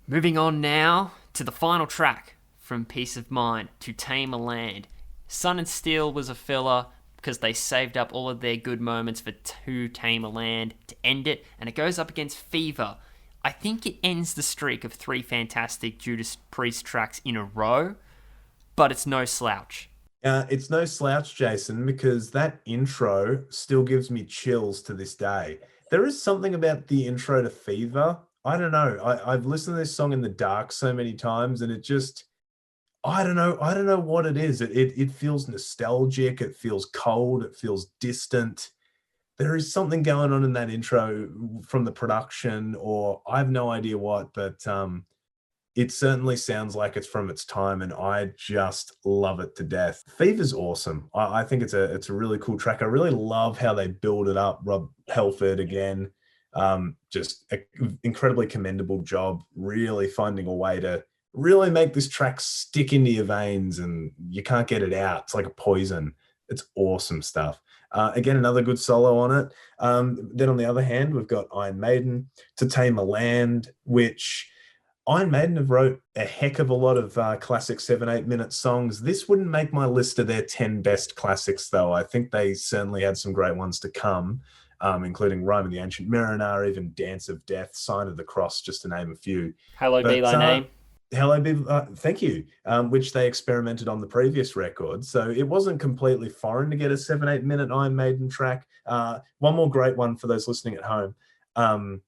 Moving on now to the final track, From Peace of Mind to Tame a Land. Sun and Steel was a filler because they saved up all of their good moments for To Tame a Land to end it, and it goes up against Fever. I think it ends the streak of 3 fantastic Judas Priest tracks in a row, but it's no slouch. It's no slouch, Jason, because that intro still gives me chills to this day. There is something about the intro to Fever. I don't know. I've listened to this song in the dark so many times, and it just, I don't know. I don't know what it is. It feels nostalgic. It feels cold. It feels distant. There is something going on in that intro from the production, or I have no idea what, but it certainly sounds like it's from its time, and I just love it to death. Fever's awesome. I think it's a really cool track. I really love how they build it up. Rob Halford again, just an incredibly commendable job, really finding a way to really make this track stick into your veins, and you can't get it out. It's like a poison. It's awesome stuff. Again, another good solo on it. Then on the other hand, we've got Iron Maiden, To Tame a Land, which Iron Maiden have wrote a heck of a lot of classic 7-8 minute songs. This wouldn't make my list of their 10 best classics, though. I think they certainly had some great ones to come, including Rime of the Ancient Mariner, even Dance of Death, Sign of the Cross, just to name a few. Hallowed be But thy name. Hello, thank you. Which they experimented on the previous record, so it wasn't completely foreign to get a 7-8 minute Iron Maiden track. One more great one for those listening at home. Um,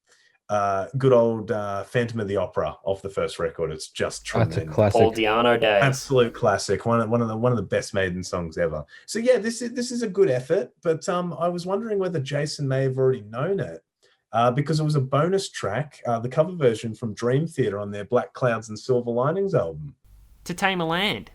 Good old Phantom of the Opera off the first record. It's just That's a tremendous. Paul classic. Diano days. Absolute classic. One of the best Maiden songs ever. So yeah, this is a good effort, but I was wondering whether Jason may have already known it. Because it was a bonus track, the cover version from Dream Theater on their Black Clouds and Silver Linings album. To Tame a Land.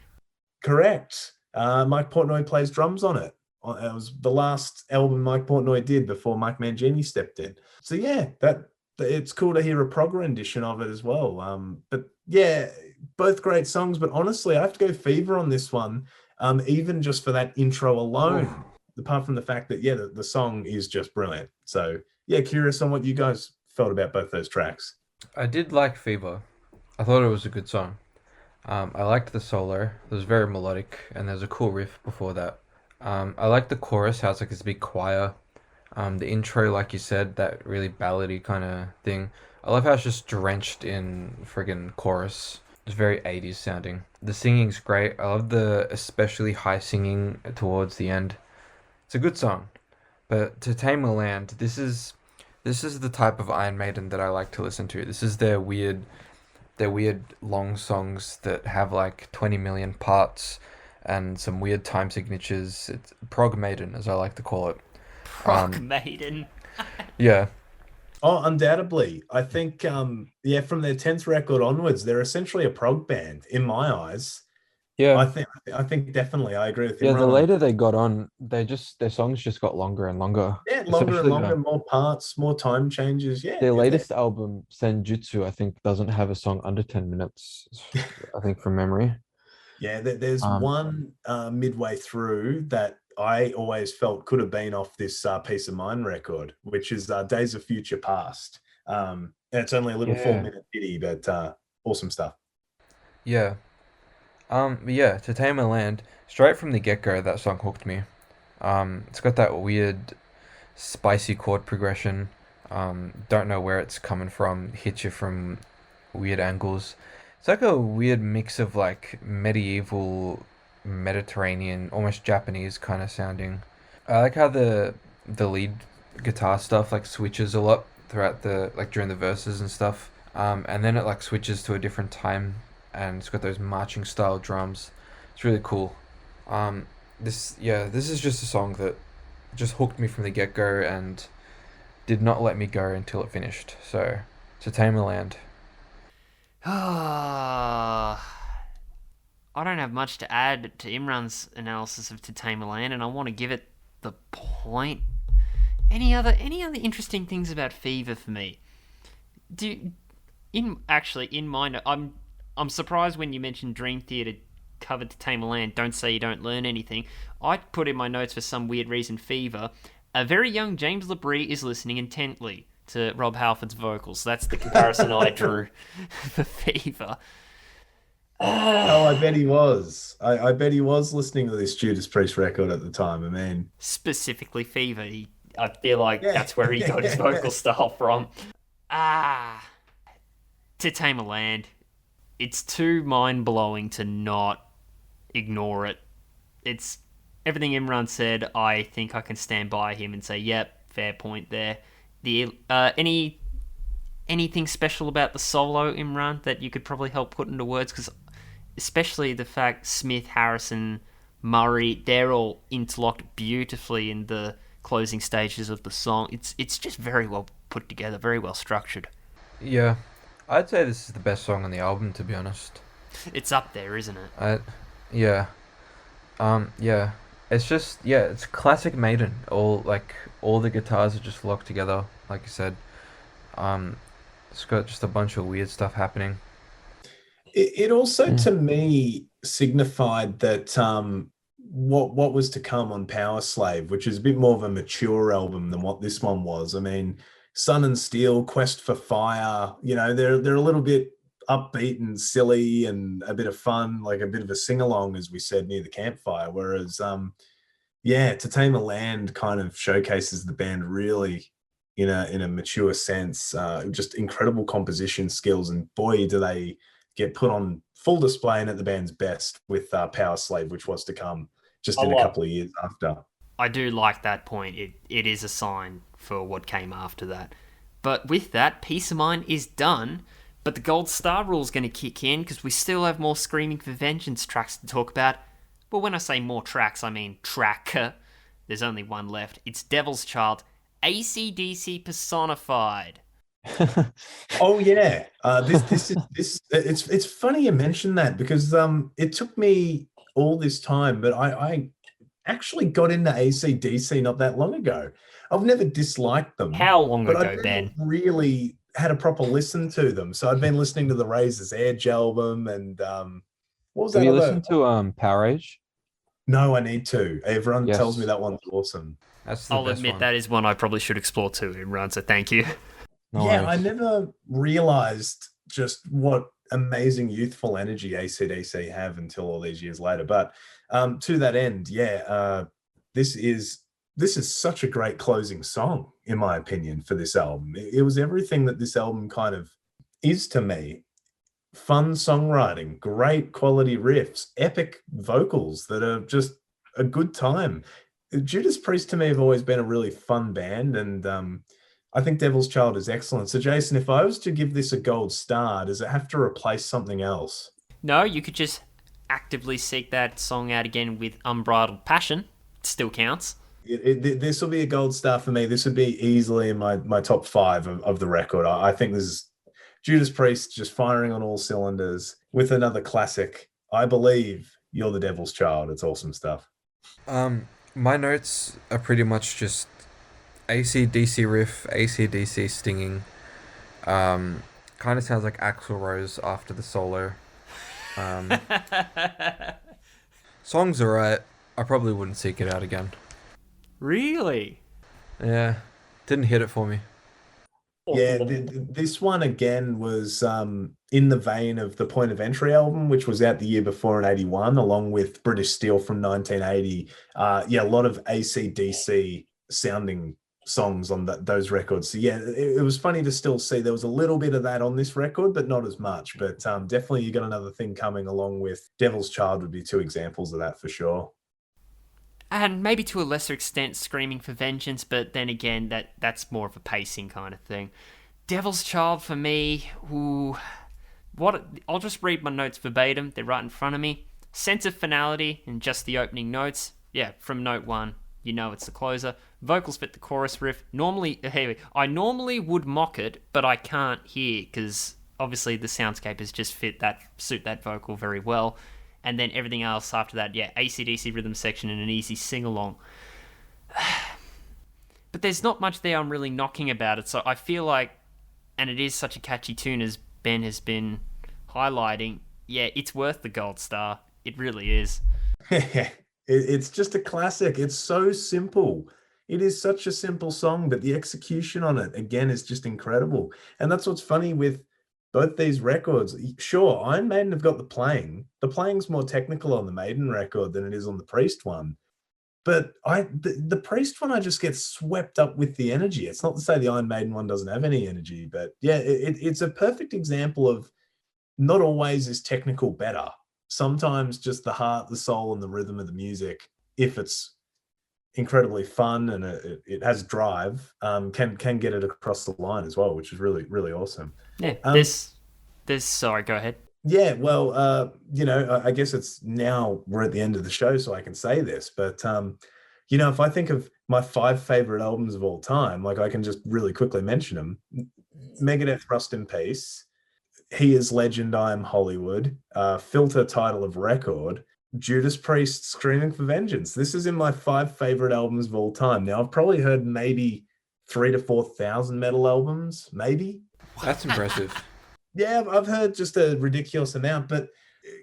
Correct. Mike Portnoy plays drums on it. It was the last album Mike Portnoy did before Mike Mangini stepped in. So yeah, that it's cool to hear a prog rendition of it as well. But yeah, both great songs. But honestly, I have to go Fever on this one. Even just for that intro alone, apart from the fact that yeah, the song is just brilliant. So yeah, curious on what you guys felt about both those tracks. I did like Fever. I thought it was a good song. I liked the solo. It was very melodic, and there's a cool riff before that. I like the chorus, how it's like this big choir. The intro, like you said, that really ballady kind of thing. I love how it's just drenched in friggin' chorus. It's very 80s sounding. The singing's great. I love the especially high singing towards the end. It's a good song. But to Tame a Land, this is the type of Iron Maiden that I like to listen to. This is their weird long songs that have like 20 million parts and some weird time signatures. It's prog Maiden, as I like to call it. Rock Maiden. Yeah, Oh, undoubtedly. I think yeah, from their 10th record onwards, they're essentially a prog band in my eyes. I yeah, think I think definitely I agree with yeah. The Imran on later they got on, their songs just got longer and longer. yeah, longer and Especially longer, more parts, more time changes. Yeah, their if they latest album, Senjutsu, I think doesn't have a song under 10 minutes. I think from memory. yeah, there's Um, one midway through that I always felt could have been off this Peace of Mind record, which is Days of Future Past. And it's only a little four yeah, minute ditty, but awesome stuff. yeah. But yeah, to Tame a Land, straight from the get-go, that song hooked me. It's got that weird, spicy chord progression. Don't know where it's coming from. Hits you from weird angles. It's like a weird mix of like medieval, Mediterranean, almost Japanese kind of sounding. I like how the lead guitar stuff like switches a lot throughout the like during the verses and stuff. And then it like switches to a different time, and it's got those marching style drums. It's really cool. This is just a song that just hooked me from the get go and did not let me go until it finished. So, to Tame a Land. Ah, I don't have much to add to Imran's analysis of To Tame a Land, and I want to give it the point. Any other interesting things about Fever for me? Do in my I'm surprised when you mentioned Dream Theater covered To Tame a Land. Don't say you don't learn anything. I put in my notes for some weird reason Fever. A very young James Labrie is listening intently to Rob Halford's vocals. That's the comparison I drew for Fever. Oh, I bet he was. I bet he was listening to this Judas Priest record at the time. I mean, Specifically Fever. I feel like yeah, that's where he got his yeah. vocal style from. Ah, To Tame a Land. It's too mind blowing to not ignore it. It's everything Imran said. I think I can stand by him and say, "Yep, fair point there." The anything special about the solo, Imran, that you could probably help put into words? Because especially the fact Smith, Harrison, Murray, they're all interlocked beautifully in the closing stages of the song. It's just very well put together, very well structured. Yeah, I'd say this is the best song on the album, to be honest. It's up there, isn't it? I, yeah, yeah. It's just it's classic Maiden. All the guitars are just locked together, like you said. Um, it's got just a bunch of weird stuff happening. It also Mm. to me signified that what was to come on Power Slave, which is a bit more of a mature album than what this one was. I mean, Sun and Steel, Quest for Fire, they're a little bit upbeat and silly and a bit of fun, like a bit of a sing along, as we said near the campfire. Whereas yeah, To Tame a Land kind of showcases the band really in a mature sense. Just incredible composition skills, and boy, do they get put on full display and at the band's best with Power Slave, which was to come just in a couple of years after. I do like that point. It is a sign for what came after that. But with that, Peace of Mind is done. But the Gold Star rule is going to kick in because we still have more Screaming for Vengeance tracks to talk about. Well, when I say more tracks, I mean track. There's only one left. It's Devil's Child, AC/DC personified. Oh yeah, it's funny you mentioned that because it took me all this time, but I actually got into AC/DC not that long ago. I've never disliked them. How long but ago, I never Ben? really had a proper listen to them. So I'd been listening to the Razor's Edge album and what was that? Have you other? listened to Power Age? No, I need to. Everyone Yes. tells me that one's awesome. That's the I'll best admit one. that is one I probably should explore too, Imran, so thank you. No Yeah, worries. I never realized just what amazing youthful energy AC/DC have until all these years later. But to that end, this is such a great closing song, in my opinion, for this album. It was everything that this album kind of is to me. Fun songwriting, great quality riffs, epic vocals that are just a good time. Judas Priest to me have always been a really fun band, and I think Devil's Child is excellent. So Jason, if I was to give this a gold star, does it have to replace something else? No, you could just actively seek that song out again with Unbridled Passion. It still counts. This will be a gold star for me. This would be easily in my top 5 of the record. I think this is Judas Priest just firing on all cylinders with another classic. I believe You're the Devil's Child. It's awesome stuff. My notes are pretty much just AC/DC riff, AC/DC stinging. Kind of sounds like Axl Rose after the solo. Song's alright. I probably wouldn't seek it out again. Really? Yeah, didn't hit it for me. Yeah, this one again was in the vein of the Point of Entry album, which was out the year before in 81, along with British Steel from 1980. A lot of AC/DC sounding songs on those records. So yeah, it was funny to still see there was a little bit of that on this record, but not as much. But definitely you got another thing coming along with Devil's Child would be 2 examples of that for sure. And maybe to a lesser extent, Screaming for Vengeance, but then again, that's more of a pacing kind of thing. Devil's Child for me, I'll just read my notes verbatim. They're right in front of me. Sense of finality in just the opening notes. Yeah, from note 1, you know it's the closer. Vocals fit the chorus riff. I normally would mock it, but I can't here because obviously the soundscape has just suit that vocal very well. And then everything else after that, AC/DC rhythm section and an easy sing-along. But there's not much there I'm really knocking about it, so I feel like, and it is such a catchy tune as Ben has been highlighting, it's worth the gold star. It really is. It's just a classic. It's so simple. It is such a simple song, but the execution on it, again, is just incredible. And that's what's funny with both these records. Sure, Iron Maiden have got the playing. The playing's more technical on the Maiden record than it is on the Priest one. But the Priest one, I just get swept up with the energy. It's not to say the Iron Maiden one doesn't have any energy, but yeah, it's a perfect example of not always is technical better. Sometimes just the heart, the soul, and the rhythm of the music, if it's incredibly fun and it has drive, can get it across the line as well, which is really, really awesome. Yeah, sorry, go ahead. Yeah, well, I guess it's now we're at the end of the show, so I can say this, but if I think of my 5 favorite albums of all time, like I can just really quickly mention them. Megadeth, Rust in Peace, He Is Legend, I Am Hollywood, Filter, Title of Record, Judas Priest, Screaming for Vengeance. This is in my 5 favorite albums of all time. Now, I've probably heard maybe 3,000 to 4,000 metal albums, maybe. That's impressive. Yeah, I've heard just a ridiculous amount, but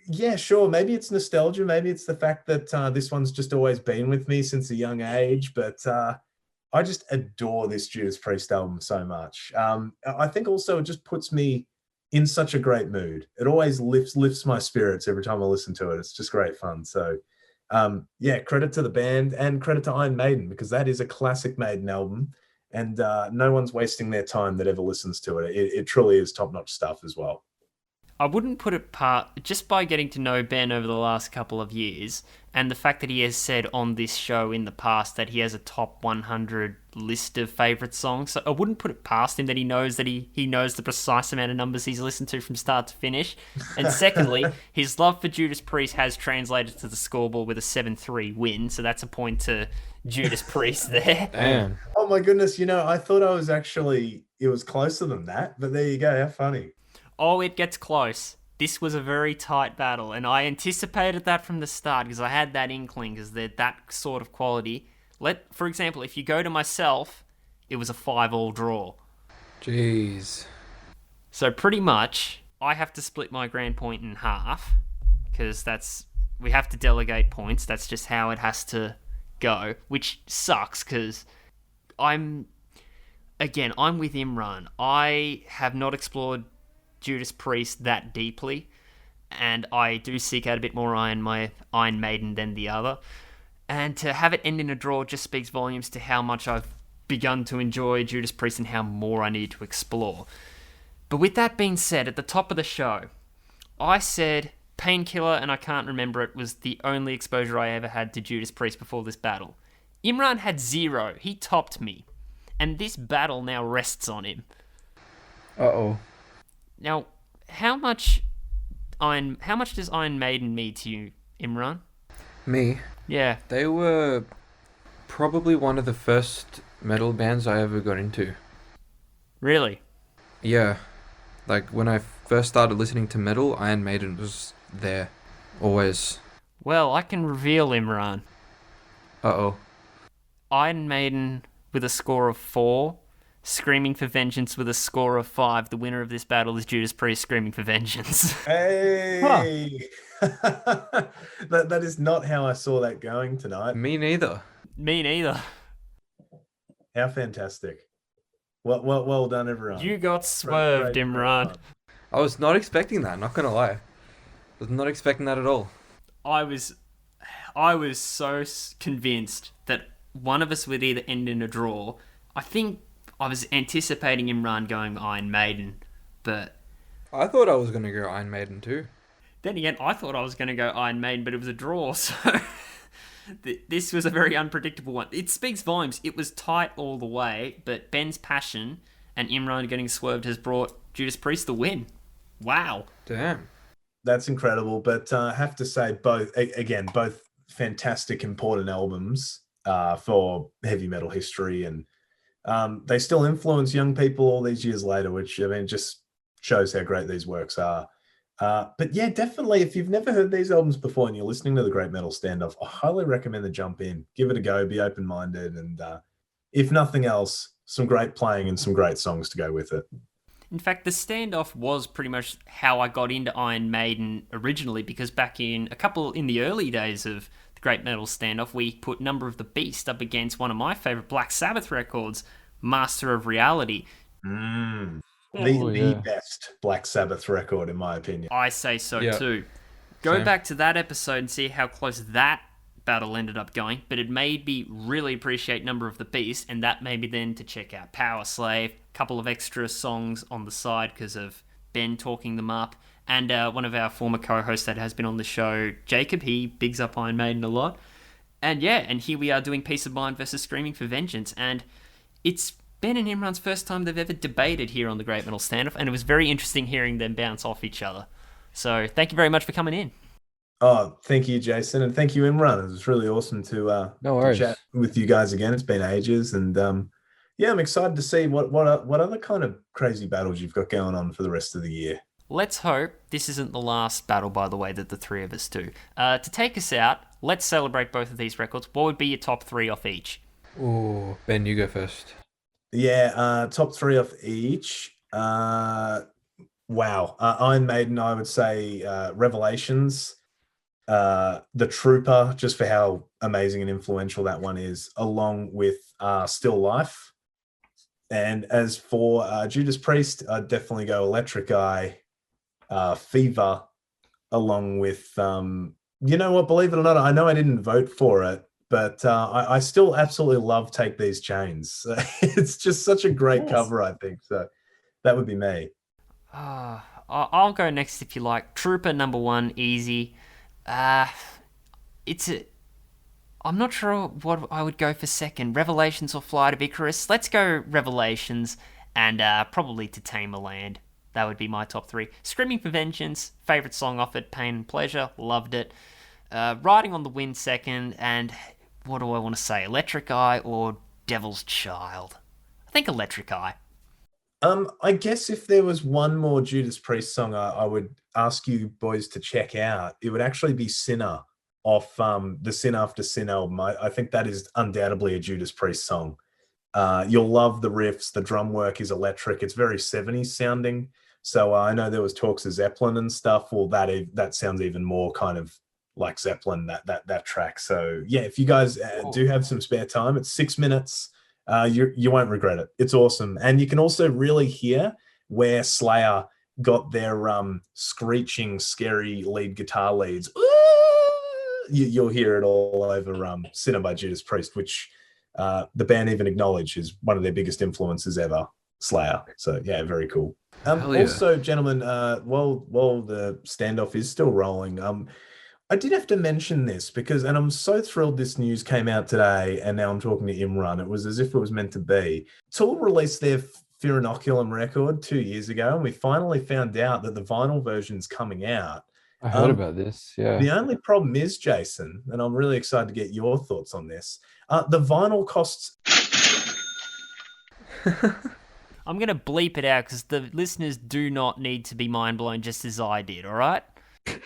yeah, sure. Maybe it's nostalgia. Maybe it's the fact that this one's just always been with me since a young age, but I just adore this Judas Priest album so much. I think also it just puts me in such a great mood. It always lifts my spirits every time I listen to it. It's just great fun. So credit to the band and credit to Iron Maiden, because that is a classic Maiden album. And no one's wasting their time that ever listens to it. It truly is top-notch stuff as well. I wouldn't put it just by getting to know Ben over the last couple of years, and the fact that he has said on this show in the past that he has a top 100 list of favourite songs. So I wouldn't put it past him that he knows he knows the precise amount of numbers he's listened to from start to finish. And secondly, his love for Judas Priest has translated to the scoreboard with a 7-3 win, so that's a point to Judas Priest there. Damn. Oh my goodness, I thought it was closer than that, but there you go, how funny. Oh, it gets close. This was a very tight battle, and I anticipated that from the start because I had that inkling because they're that sort of quality. For example, if you go to myself, it was a 5-all draw. Jeez. So pretty much, I have to split my grand point in half because we have to delegate points. That's just how it has to go, which sucks because I'm with Imran. I have not explored Judas Priest that deeply, and I do seek out a bit more Iron Maiden than the other. And to have it end in a draw just speaks volumes to how much I've begun to enjoy Judas Priest and how more I need to explore. But with that being said, at the top of the show, I said Painkiller, and I can't remember it, was the only exposure I ever had to Judas Priest before this battle. Imran had 0. He topped me. And this battle now rests on him. Uh-oh. Now, how much does Iron Maiden mean to you, Imran? Me? Yeah. They were probably one of the first metal bands I ever got into. Really? Yeah. Like, when I first started listening to metal, Iron Maiden was there. Always. Well, I can reveal, Imran. Uh-oh. Iron Maiden with a score of 4, Screaming for Vengeance with a score of 5. The winner of this battle is Judas Priest, Screaming for Vengeance. Hey! That is not how I saw that going tonight. Me neither. Me neither. How fantastic. Well done, everyone. You got swerved, Great Imran. I was not expecting that, not gonna lie. I was not expecting that at all. I was so convinced that one of us would either end in a draw. I think I was anticipating Imran going Iron Maiden, but I thought I was gonna go Iron Maiden too. then again, I thought I was going to go Iron Maiden, but it was a draw, so this was a very unpredictable one. It speaks volumes. It was tight all the way, but Ben's passion and Imran getting swerved has brought Judas Priest the win. Wow. Damn. That's incredible, but I have to say both fantastic, important albums for heavy metal history, and they still influence young people all these years later, which, just shows how great these works are. But yeah, definitely, if you've never heard these albums before and you're listening to the Great Metal Standoff, I highly recommend the jump in. Give it a go, be open-minded, and if nothing else, some great playing and some great songs to go with it. In fact, the Standoff was pretty much how I got into Iron Maiden originally, because back in the early days of the Great Metal Standoff, we put Number of the Beast up against one of my favourite Black Sabbath records, Master of Reality. The best Black Sabbath record, in my opinion. I say so too. Go back to that episode and see how close that battle ended up going, but it made me really appreciate Number of the Beast, and that made me then to check out Power Slave, a couple of extra songs on the side because of Ben talking them up, and one of our former co-hosts that has been on the show, Jacob, he bigs up Iron Maiden a lot. And here we are doing Peace of Mind versus Screaming for Vengeance, and it's Ben and Imran's first time they've ever debated here on the Great Metal Standoff, and it was very interesting hearing them bounce off each other. So thank you very much for coming in. Oh, thank you, Jason, and thank you, Imran. It was really awesome to chat with you guys again. It's been ages, and I'm excited to see what other kind of crazy battles you've got going on for the rest of the year. Let's hope this isn't the last battle, by the way, that the three of us do. To take us out, let's celebrate both of these records. What would be your top 3 off each? Ooh, Ben, you go first. Yeah, top 3 off each. Wow. Iron Maiden, I would say Revelations. The Trooper, just for how amazing and influential that one is, along with Still Life. And as for Judas Priest, I'd definitely go Electric Eye, Fever, along with, you know what, believe it or not, I know I didn't vote for it, but I still absolutely love Take These Chains. It's just such a great cover, I think. So that would be me. I'll go next if you like. Trooper number 1, easy. I'm not sure what I would go for second. Revelations or Flight of Icarus? Let's go Revelations, and probably To Tame a Land. That would be my top 3. Screaming for Vengeance, favourite song off it, Pain and Pleasure, loved it. Riding on the Wind second, and what do I want to say? Electric Eye or Devil's Child? I think Electric Eye. I guess if there was one more Judas Priest song I would ask you boys to check out, it would actually be Sinner off the Sin After Sin album. I think that is undoubtedly a Judas Priest song. You'll love the riffs. The drum work is electric. It's very 70s sounding. So I know there was talks of Zeppelin and stuff. Well, that sounds even more kind of like Zeppelin, that track. So yeah, if you guys do have some spare time, it's 6 minutes. You won't regret it. It's awesome. And you can also really hear where Slayer got their screeching, scary lead guitar leads. You'll hear it all over Sinner by Judas Priest, which the band even acknowledge is one of their biggest influences ever, Slayer. So yeah, very cool. Also, gentlemen, while the standoff is still rolling, I did have to mention this because, and I'm so thrilled this news came out today, and now I'm talking to Imran. It was as if it was meant to be. Tool released their Fear Inoculum record 2 years ago, and we finally found out that the vinyl version's coming out. I heard about this, yeah. The only problem is, Jason, and I'm really excited to get your thoughts on this, the vinyl costs... I'm going to bleep it out because the listeners do not need to be mind blown just as I did, all right?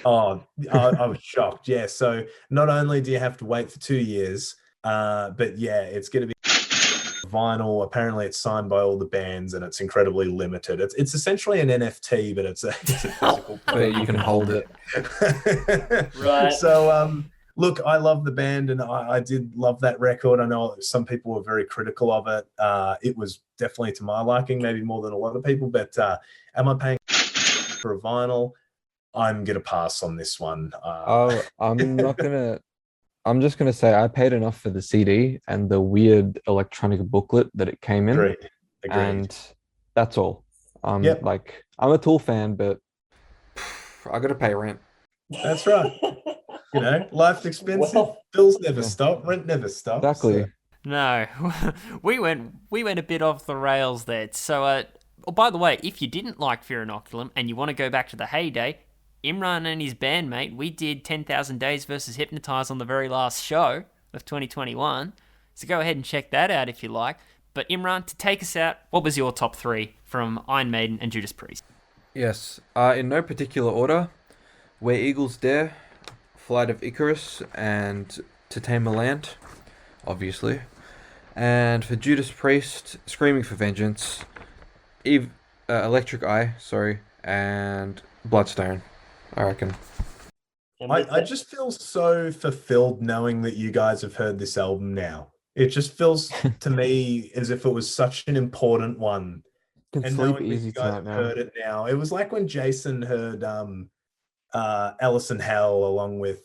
Oh, I was shocked. Yeah. So not only do you have to wait for 2 years, but yeah, it's going to be vinyl. Apparently it's signed by all the bands and it's incredibly limited. It's essentially an NFT, but it's a physical But you can hold it. Right. So, look, I love the band and I did love that record. I know some people were very critical of it. It was definitely to my liking, maybe more than a lot of people, but am I paying for a vinyl? I'm going to pass on this one. I'm just going to say I paid enough for the CD and the weird electronic booklet that it came in. Agreed. And that's all. Yep. Like, I'm a Tool fan, but I got to pay rent. That's right. You know, life's expensive. Bills never stop. Rent never stops. exactly. So. No, we went a bit off the rails there. So, by the way, if you didn't like Fear Inoculum and you want to go back to the heyday, Imran and his bandmate, we did 10,000 Days versus Hypnotize on the very last show of 2021. So go ahead and check that out if you like. But Imran, to take us out, what was your top 3 from Iron Maiden and Judas Priest? Yes, in no particular order. Where Eagles Dare, Flight of Icarus, and To Tame a Land, obviously. And for Judas Priest, Screaming for Vengeance, Electric Eye, and Bloodstone, I reckon. I just feel so fulfilled knowing that you guys have heard this album now. It just feels to me as if it was such an important one. Can And sleep knowing that easy you guys have tonight now. heard it now. It was like when Jason heard Alice in Hell along with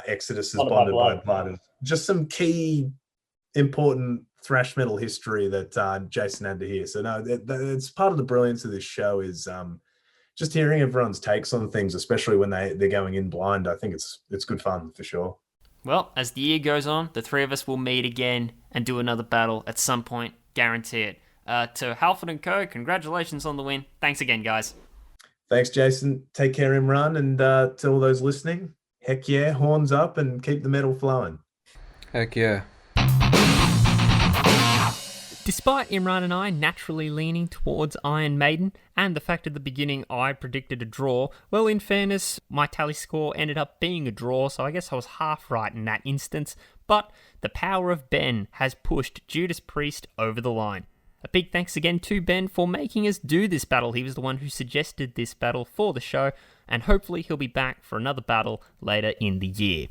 Exodus's Bonded by Blood. Just some key important thrash metal history that Jason had to hear. So no, it's part of the brilliance of this show is just hearing everyone's takes on things, especially when they're going in blind. I think it's good fun for sure. Well, as the year goes on, the 3 of us will meet again and do another battle at some point. Guarantee it. To Halford & Co., congratulations on the win. Thanks again, guys. Thanks, Jason. Take care, Imran. And to all those listening, heck yeah, horns up and keep the metal flowing. Heck yeah. Despite Imran and I naturally leaning towards Iron Maiden, and the fact at the beginning I predicted a draw, well, in fairness, my tally score ended up being a draw, so I guess I was half right in that instance, but the power of Ben has pushed Judas Priest over the line. A big thanks again to Ben for making us do this battle. He was the one who suggested this battle for the show, and hopefully he'll be back for another battle later in the year.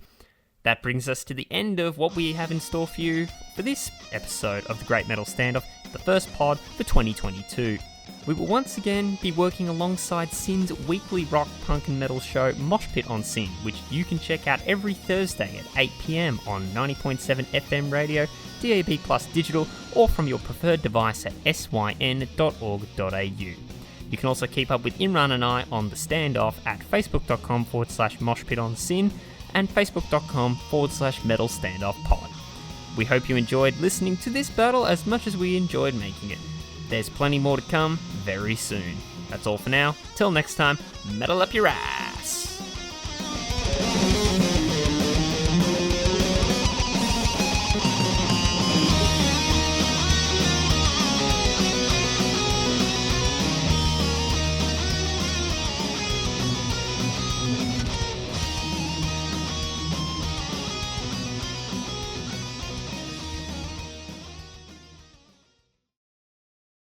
That brings us to the end of what we have in store for you for this episode of the Great Metal Standoff, the first pod for 2022. We will once again be working alongside Sin's weekly rock, punk and metal show Mosh Pit on Sin, which you can check out every Thursday at 8 PM on 90.7 FM radio, DAB Plus digital, or from your preferred device at syn.org.au. You You can also keep up with Imran and I on The Standoff at facebook.com/moshpitonsin and facebook.com/Metal Standoff Pod. We hope you enjoyed listening to this battle as much as we enjoyed making it. There's plenty more to come very soon. That's all for now. Till next time, metal up your ass!